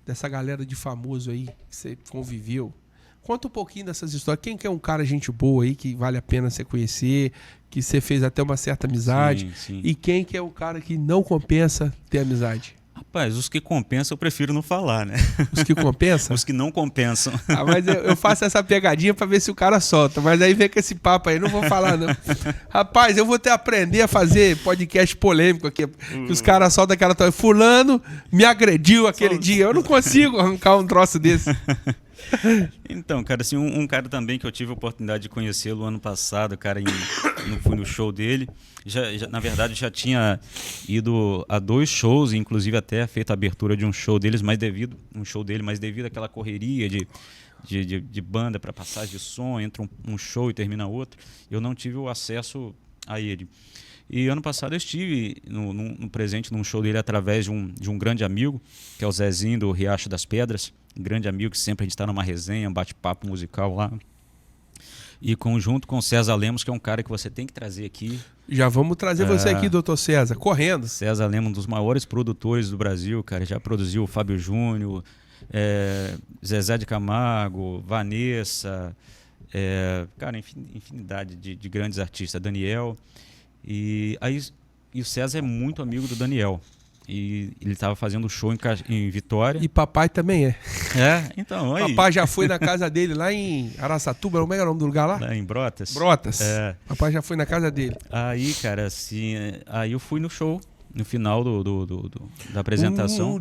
Speaker 1: dessa galera de famoso aí que você conviveu, conta um pouquinho dessas histórias. Quem que é um cara gente boa aí que vale a pena você conhecer, que você fez até uma certa amizade,
Speaker 2: sim.
Speaker 1: E quem que é o cara que não compensa ter amizade?
Speaker 2: Rapaz, os que compensam eu prefiro não falar, né?
Speaker 1: Os que compensam?
Speaker 2: Os que não compensam.
Speaker 1: Mas eu faço essa pegadinha pra ver se o cara solta. Mas aí vem com esse papo aí, não vou falar não. Rapaz, eu vou ter que aprender a fazer podcast polêmico aqui. Que os caras soltam aquela... Fulano me agrediu aquele dia. Eu não consigo arrancar um troço desse.
Speaker 2: Então, cara, assim, um cara também que eu tive a oportunidade de conhecê-lo ano passado, cara, fui no show dele. Na verdade, já tinha ido a 2 shows, inclusive até feito a abertura de um show deles, mas devido àquela correria de banda para passagem de som, entra um show e termina outro, eu não tive o acesso a ele. E ano passado eu estive no presente num show dele através de um grande amigo, que é o Zezinho do Riacho das Pedras, um grande amigo que sempre a gente está numa resenha, um bate-papo musical lá. E junto com o César Lemos, que é um cara que você tem que trazer aqui. Já vamos trazer você aqui, doutor César, correndo. César Lemos, um dos maiores produtores do Brasil, cara, já produziu o Fábio Júnior, Zezé de Camargo, Vanessa, cara, infinidade de grandes artistas, Daniel. E o César é muito amigo do Daniel. E ele estava fazendo show em Vitória. E papai também é. Então, aí. Papai já foi na casa dele lá em Araçatuba, como é o nome do lugar lá? Lá em Brotas. Brotas. Papai já foi na casa dele. Aí, cara, assim, aí eu fui no show, no final da apresentação.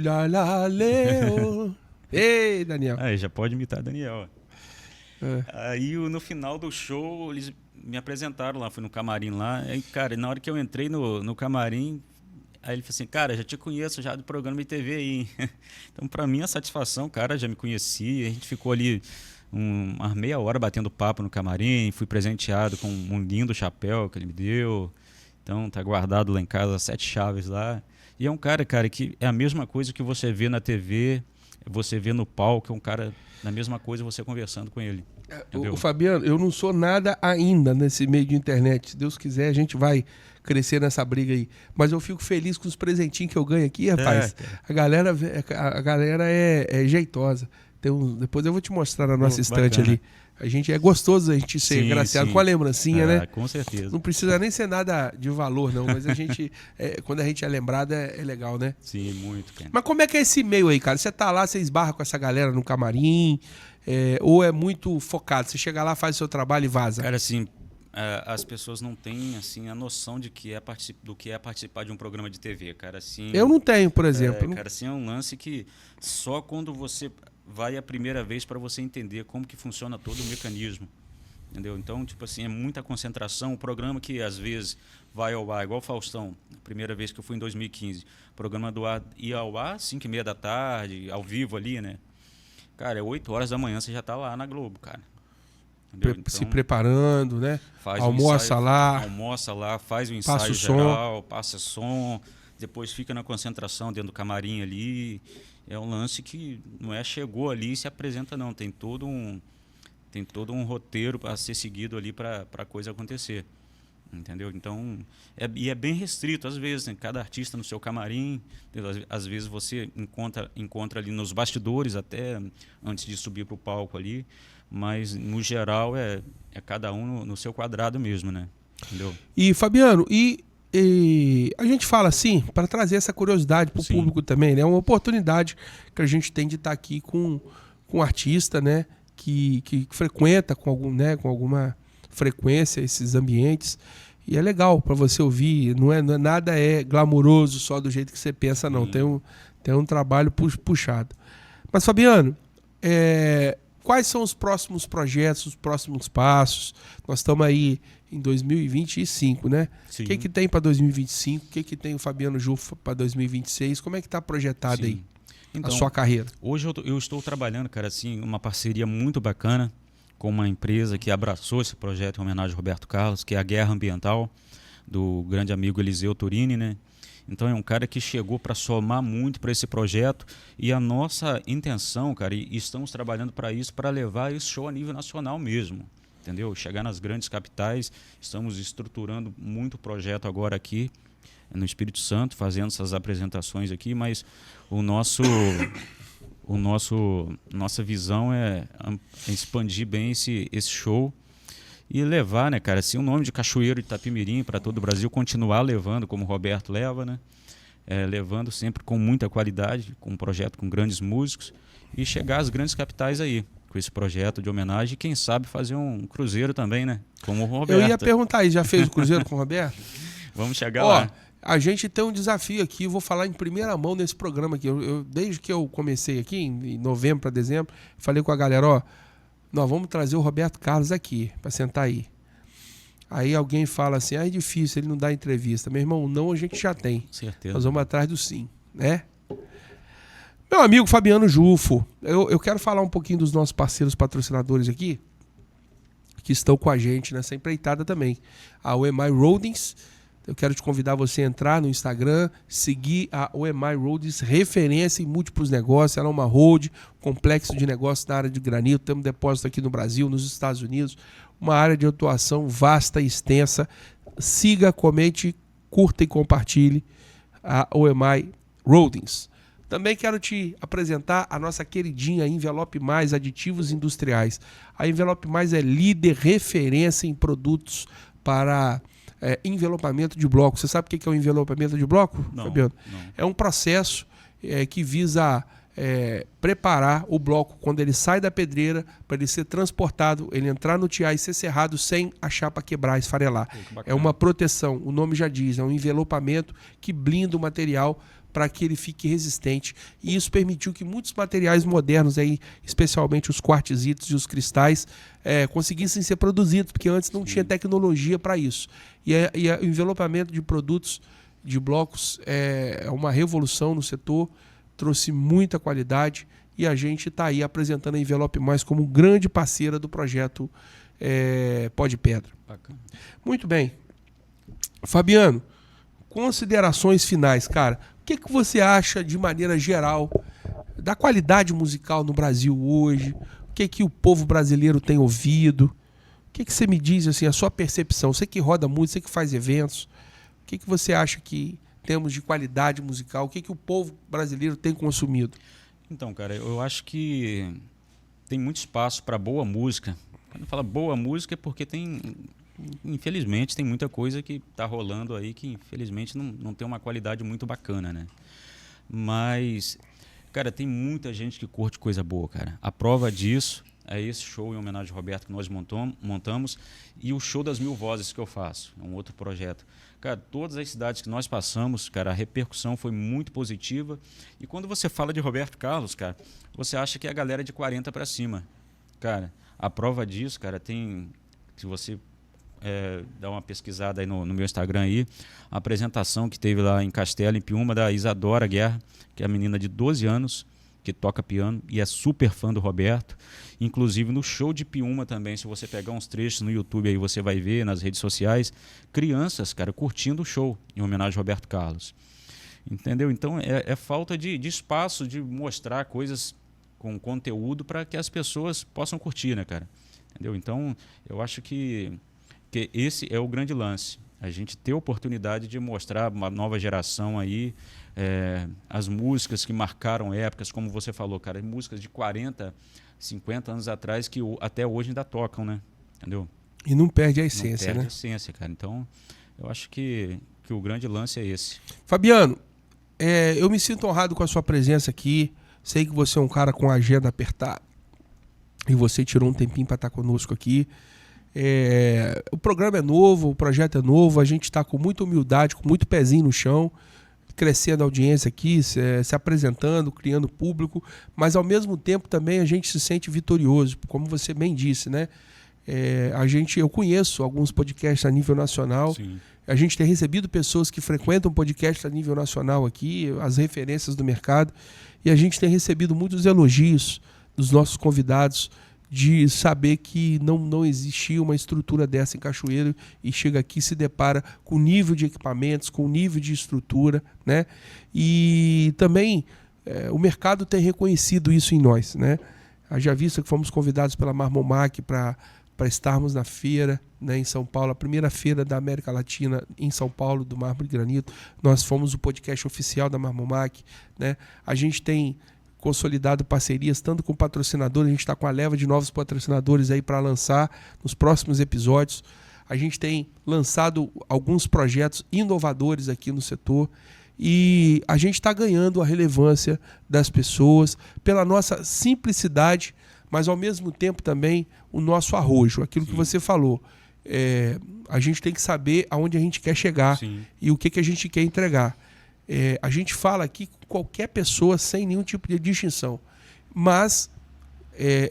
Speaker 2: Ei, Daniel. Aí, já pode imitar Daniel. Aí, no final do show, eles me apresentaram lá, fui no camarim lá. Aí, cara, na hora que eu entrei no camarim, aí ele falou assim, cara, já te conheço já do programa de TV aí. Então, pra mim, a satisfação, o cara já me conhecia. A gente ficou ali uma meia hora batendo papo no camarim. Fui presenteado com um lindo chapéu que ele me deu. Então, tá guardado lá em casa, 7 chaves lá. E é um cara, que é a mesma coisa que você vê na TV, você vê no palco, é um cara, na mesma coisa, você conversando com ele. Entendeu?
Speaker 1: O Fabiano, eu não sou nada ainda nesse meio de internet. Se Deus quiser, a gente vai crescer nessa briga aí. Mas eu fico feliz com os presentinhos que eu ganho aqui, rapaz. A galera é jeitosa. Depois eu vou te mostrar na nossa estante
Speaker 2: bacana.
Speaker 1: ali. A gente é gostoso a gente ser graciado com a lembrancinha, né?
Speaker 2: Com certeza.
Speaker 1: Não precisa nem ser nada de valor, não. Mas a gente, quando a gente é lembrado, é legal, né?
Speaker 2: Sim, muito, cara.
Speaker 1: Mas como é que é esse meio aí, cara? Você tá lá, você esbarra com essa galera no camarim, ou é muito focado? Você chega lá, faz o seu trabalho e vaza?
Speaker 2: Cara, assim, as pessoas não têm assim a noção do que é participar de um programa de TV, cara. Assim,
Speaker 1: Eu não tenho, por exemplo.
Speaker 2: cara, assim, é um lance que só quando você vai a primeira vez para você entender como que funciona todo o mecanismo. Entendeu? Então, tipo assim, é muita concentração. O programa que às vezes vai ao ar, igual o Faustão, a primeira vez que eu fui em 2015, o programa do ar ia ao ar 5h30 da tarde, ao vivo ali, né? Cara, 8 horas da manhã você já tá lá na Globo, cara. Entendeu?
Speaker 1: Se
Speaker 2: Então,
Speaker 1: preparando, né?
Speaker 2: faz
Speaker 1: Almoça
Speaker 2: o ensaio,
Speaker 1: lá.
Speaker 2: Almoça lá, faz o
Speaker 1: Passa
Speaker 2: ensaio
Speaker 1: o som.
Speaker 2: geral, passa som, depois fica na concentração dentro do camarim ali. É um lance que não é chegou ali e se apresenta, não. Tem todo um roteiro a ser seguido ali para a coisa acontecer. Entendeu? Então, é bem restrito às vezes, né? Cada artista no seu camarim, entendeu? Às vezes você encontra ali nos bastidores até antes de subir para o palco ali, mas no geral é cada um no seu quadrado mesmo, né? Entendeu?
Speaker 1: E, Fabiano, a gente fala assim, para trazer essa curiosidade para o público também, né? É uma oportunidade que a gente tem de estar aqui com um artista, né? Que frequenta com alguma frequência esses ambientes. E é legal para você ouvir, não é nada glamouroso só do jeito que você pensa, não. Tem um trabalho puxado. Mas, Fabiano, quais são os próximos projetos, os próximos passos? Nós estamos aí em 2025, né? O que tem para 2025? O que tem o Fabiano Juffa para 2026? Como é que está projetado aí a sua carreira?
Speaker 2: Hoje eu estou trabalhando, cara, assim, uma parceria muito bacana com uma empresa que abraçou esse projeto em homenagem ao Roberto Carlos, que é a Guerra Ambiental, do grande amigo Eliseu Turini, né? Então é um cara que chegou para somar muito para esse projeto e a nossa intenção, cara, e estamos trabalhando para isso, para levar esse show a nível nacional mesmo, entendeu? Chegar nas grandes capitais, estamos estruturando muito projeto agora aqui no Espírito Santo, fazendo essas apresentações aqui, mas nossa visão é expandir bem esse show e levar, né, cara, assim, o nome de Cachoeiro de Itapemirim para todo o Brasil, continuar levando como o Roberto leva, né, levando sempre com muita qualidade, com um projeto com grandes músicos e chegar às grandes capitais aí, com esse projeto de homenagem e quem sabe fazer um cruzeiro também, né, como o Roberto.
Speaker 1: Eu ia perguntar aí, já fez o cruzeiro com o Roberto?
Speaker 2: Vamos chegar lá.
Speaker 1: A gente tem um desafio aqui, eu vou falar em primeira mão nesse programa aqui. Desde que eu comecei aqui, em novembro para dezembro, falei com a galera, nós vamos trazer o Roberto Carlos aqui, para sentar aí. Aí alguém fala assim, é difícil, ele não dá entrevista. Meu irmão, não, a gente já tem.
Speaker 2: Certeza.
Speaker 1: Nós vamos atrás do sim, né? Meu amigo Fabiano Jufo, eu quero falar um pouquinho dos nossos parceiros patrocinadores aqui, que estão com a gente nessa empreitada também. A OMI Roadings. Eu quero te convidar você a entrar no Instagram, seguir a OMI Roads, referência em múltiplos negócios. Ela é uma road, complexo de negócios na área de granito. Temos depósito aqui no Brasil, nos Estados Unidos. Uma área de atuação vasta e extensa. Siga, comente, curta e compartilhe a OMI Roadings. Também quero te apresentar a nossa queridinha Envelope Mais Aditivos Industriais. A Envelope Mais é líder, referência em produtos para envelopamento de bloco. Você sabe o que é o envelopamento de bloco, Fabiano?
Speaker 2: Não.
Speaker 1: É um processo que visa preparar o bloco quando ele sai da pedreira para ele ser transportado, ele entrar no tiar e ser serrado sem a chapa quebrar, esfarelar. É uma proteção, o nome já diz, é um envelopamento que blinda o material para que ele fique resistente. E isso permitiu que muitos materiais modernos, aí, especialmente os quartzitos e os cristais, conseguissem ser produzidos, porque antes não tinha tecnologia para isso. E o envelopamento de produtos, de blocos, é uma revolução no setor, trouxe muita qualidade e a gente está aí apresentando a Envelope Mais como grande parceira do projeto Pó de Pedra.
Speaker 2: Bacana.
Speaker 1: Muito bem. Fabiano, considerações finais, cara. O que você acha, de maneira geral, da qualidade musical no Brasil hoje? O que o povo brasileiro tem ouvido? O que você me diz, assim, a sua percepção? Você que roda muito, você que faz eventos, o que você acha que temos de qualidade musical? O que o povo brasileiro tem consumido?
Speaker 2: Então, cara, eu acho que tem muito espaço para boa música. Quando fala boa música é porque infelizmente, tem muita coisa que está rolando aí que infelizmente não tem uma qualidade muito bacana, né? Mas, cara, tem muita gente que curte coisa boa, cara. A prova disso é esse show em homenagem ao Roberto que nós montamos e o show das 1000 Vozes que eu faço, é um outro projeto. Cara, todas as cidades que nós passamos, cara, a repercussão foi muito positiva. E quando você fala de Roberto Carlos, cara, você acha que é a galera de 40 para cima. Cara, a prova disso, cara, tem... Se você dá uma pesquisada aí no meu Instagram aí, a apresentação que teve lá em Castelo, em Piúma, da Isadora Guerra, que é a menina de 12 anos, que toca piano e é super fã do Roberto. Inclusive no show de Piúma também, se você pegar uns trechos no YouTube aí, você vai ver nas redes sociais, crianças, cara, curtindo o show em homenagem ao Roberto Carlos. Entendeu? Então é falta de espaço de mostrar coisas com conteúdo para que as pessoas possam curtir, né, cara? Entendeu? Então eu acho que esse é o grande lance. A gente ter a oportunidade de mostrar uma nova geração aí, as músicas que marcaram épocas, como você falou, cara, músicas de 40, 50 anos atrás que até hoje ainda tocam, né? Entendeu?
Speaker 1: E não perde a essência,
Speaker 2: não perde
Speaker 1: né?
Speaker 2: a essência, cara. Então, eu acho que o grande lance é esse.
Speaker 1: Fabiano, eu me sinto honrado com a sua presença aqui. Sei que você é um cara com a agenda apertada e você tirou um tempinho para estar conosco aqui. O programa é novo, o projeto é novo, a gente está com muita humildade, com muito pezinho no chão, crescendo a audiência aqui, se apresentando, criando público, mas ao mesmo tempo também a gente se sente vitorioso, como você bem disse, né? Eu conheço alguns podcasts a nível nacional.
Speaker 2: Sim.
Speaker 1: A gente tem recebido pessoas que frequentam podcasts a nível nacional aqui, as referências do mercado, e a gente tem recebido muitos elogios dos nossos convidados, de saber que não existia uma estrutura dessa em Cachoeiro e chega aqui e se depara com o nível de equipamentos, com o nível de estrutura, né? E também o mercado tem reconhecido isso em nós, né? Já visto que fomos convidados pela Marmomac para estarmos na feira, né, em São Paulo, a primeira feira da América Latina em São Paulo, do Mármore e Granito. Nós fomos o podcast oficial da Marmomac, né? A gente tem consolidado parcerias tanto com patrocinadores, a gente está com a leva de novos patrocinadores aí para lançar nos próximos episódios. A gente tem lançado alguns projetos inovadores aqui no setor e a gente está ganhando a relevância das pessoas pela nossa simplicidade, mas ao mesmo tempo também o nosso arrojo, aquilo que você falou. A gente tem que saber aonde a gente quer chegar. Sim. E o que a gente quer entregar. A gente fala aqui com qualquer pessoa sem nenhum tipo de distinção, mas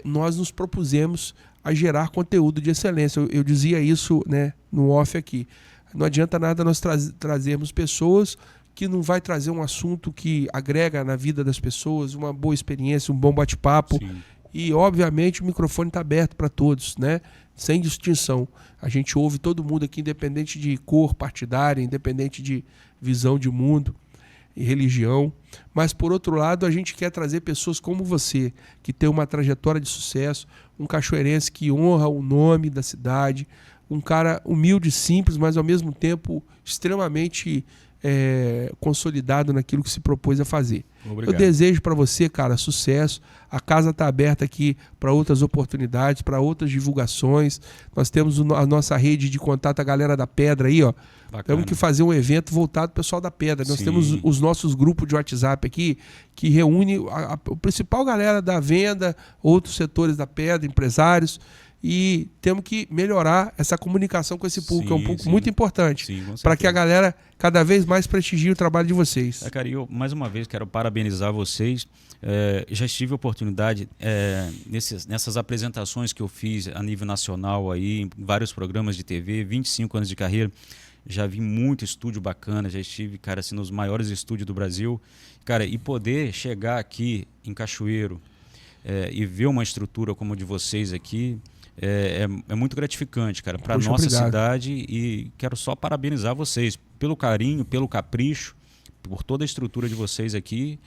Speaker 1: nós nos propusemos a gerar conteúdo de excelência. Eu dizia isso, né, no off aqui. Não adianta nada nós trazermos pessoas que não vai trazer um assunto que agrega na vida das pessoas, uma boa experiência, um bom bate-papo. E, obviamente, o microfone está aberto para todos, né? Sem distinção. A gente ouve todo mundo aqui, independente de cor partidária, independente de visão de mundo e religião. Mas, por outro lado, a gente quer trazer pessoas como você, que tem uma trajetória de sucesso, um cachoeirense que honra o nome da cidade, um cara humilde, simples, mas, ao mesmo tempo, extremamente consolidado naquilo que se propôs a fazer. Obrigado. Eu desejo para você, cara, sucesso. A casa está aberta aqui para outras oportunidades, para outras divulgações. Nós temos a nossa rede de contato, a galera da Pedra aí, ó. Bacana. Temos que fazer um evento voltado para o pessoal da Pedra. Nós temos os nossos grupos de WhatsApp aqui, que reúne a principal galera da venda, outros setores da Pedra, empresários. E temos que melhorar essa comunicação com esse público, que é um público muito importante, para que a galera cada vez mais prestigie o trabalho de vocês.
Speaker 2: Cara, eu mais uma vez quero parabenizar vocês. Já tive a oportunidade nessas apresentações que eu fiz a nível nacional, aí, em vários programas de TV, 25 anos de carreira. Já vi muito estúdio bacana, já estive, cara, assim, nos maiores estúdios do Brasil. Cara, e poder chegar aqui em Cachoeiro e ver uma estrutura como a de vocês aqui, é muito gratificante, cara, para a nossa cidade, e quero só parabenizar vocês pelo carinho, pelo capricho, por toda a estrutura de vocês aqui,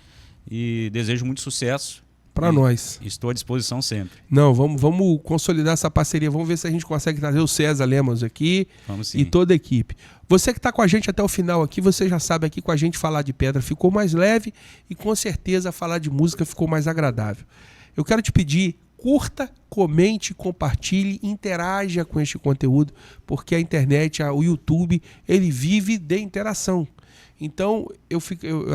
Speaker 2: e desejo muito sucesso.
Speaker 1: para nós.
Speaker 2: Estou à disposição sempre.
Speaker 1: Não, vamos consolidar essa parceria. Vamos ver se a gente consegue trazer o César Lemos aqui e toda a equipe. Você que está com a gente até o final aqui, você já sabe aqui com a gente falar de pedra ficou mais leve e com certeza falar de música ficou mais agradável. Eu quero te pedir, curta, comente, compartilhe, interaja com este conteúdo, porque a internet, o YouTube, ele vive de interação. Então, eu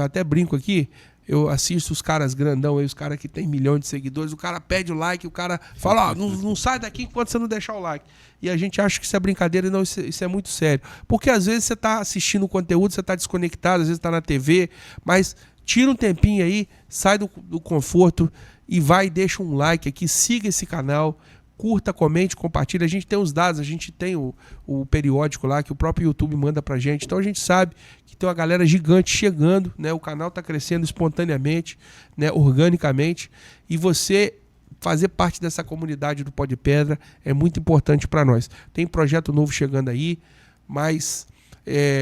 Speaker 1: até brinco aqui, eu assisto os caras grandão aí, os caras que tem milhões de seguidores, o cara pede o like, o cara fala, não sai daqui enquanto você não deixar o like. E a gente acha que isso é brincadeira e não, isso é muito sério. Porque às vezes você está assistindo o conteúdo, você está desconectado, às vezes está na TV, mas tira um tempinho aí, sai do conforto e vai e deixa um like aqui, siga esse canal, curta, comente, compartilhe. A gente tem os dados, a gente tem o periódico lá que o próprio YouTube manda pra gente. Então a gente sabe que tem uma galera gigante chegando, né? O canal tá crescendo espontaneamente, né? Organicamente. E você fazer parte dessa comunidade do Pó de Pedra é muito importante para nós. Tem projeto novo chegando aí, mas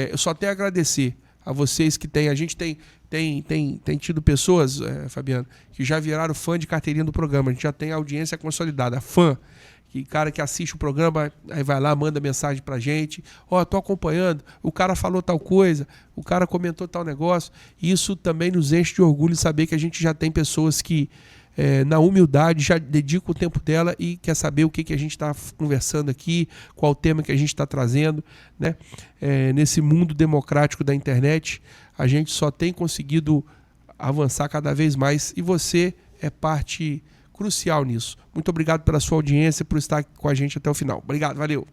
Speaker 1: eu só tenho a agradecer a vocês que tem. A gente tem tido pessoas, Fabiano, que já viraram fã de carteirinha do programa. A gente já tem audiência consolidada, fã. Que cara que assiste o programa, aí vai lá, manda mensagem pra gente. Tô acompanhando, o cara falou tal coisa, o cara comentou tal negócio. Isso também nos enche de orgulho saber que a gente já tem pessoas que, na humildade, já dedicam o tempo dela e quer saber o que a gente está conversando aqui, qual o tema que a gente está trazendo, né? Nesse mundo democrático da internet, a gente só tem conseguido avançar cada vez mais e você é parte crucial nisso. Muito obrigado pela sua audiência, por estar com a gente até o final. Obrigado, valeu!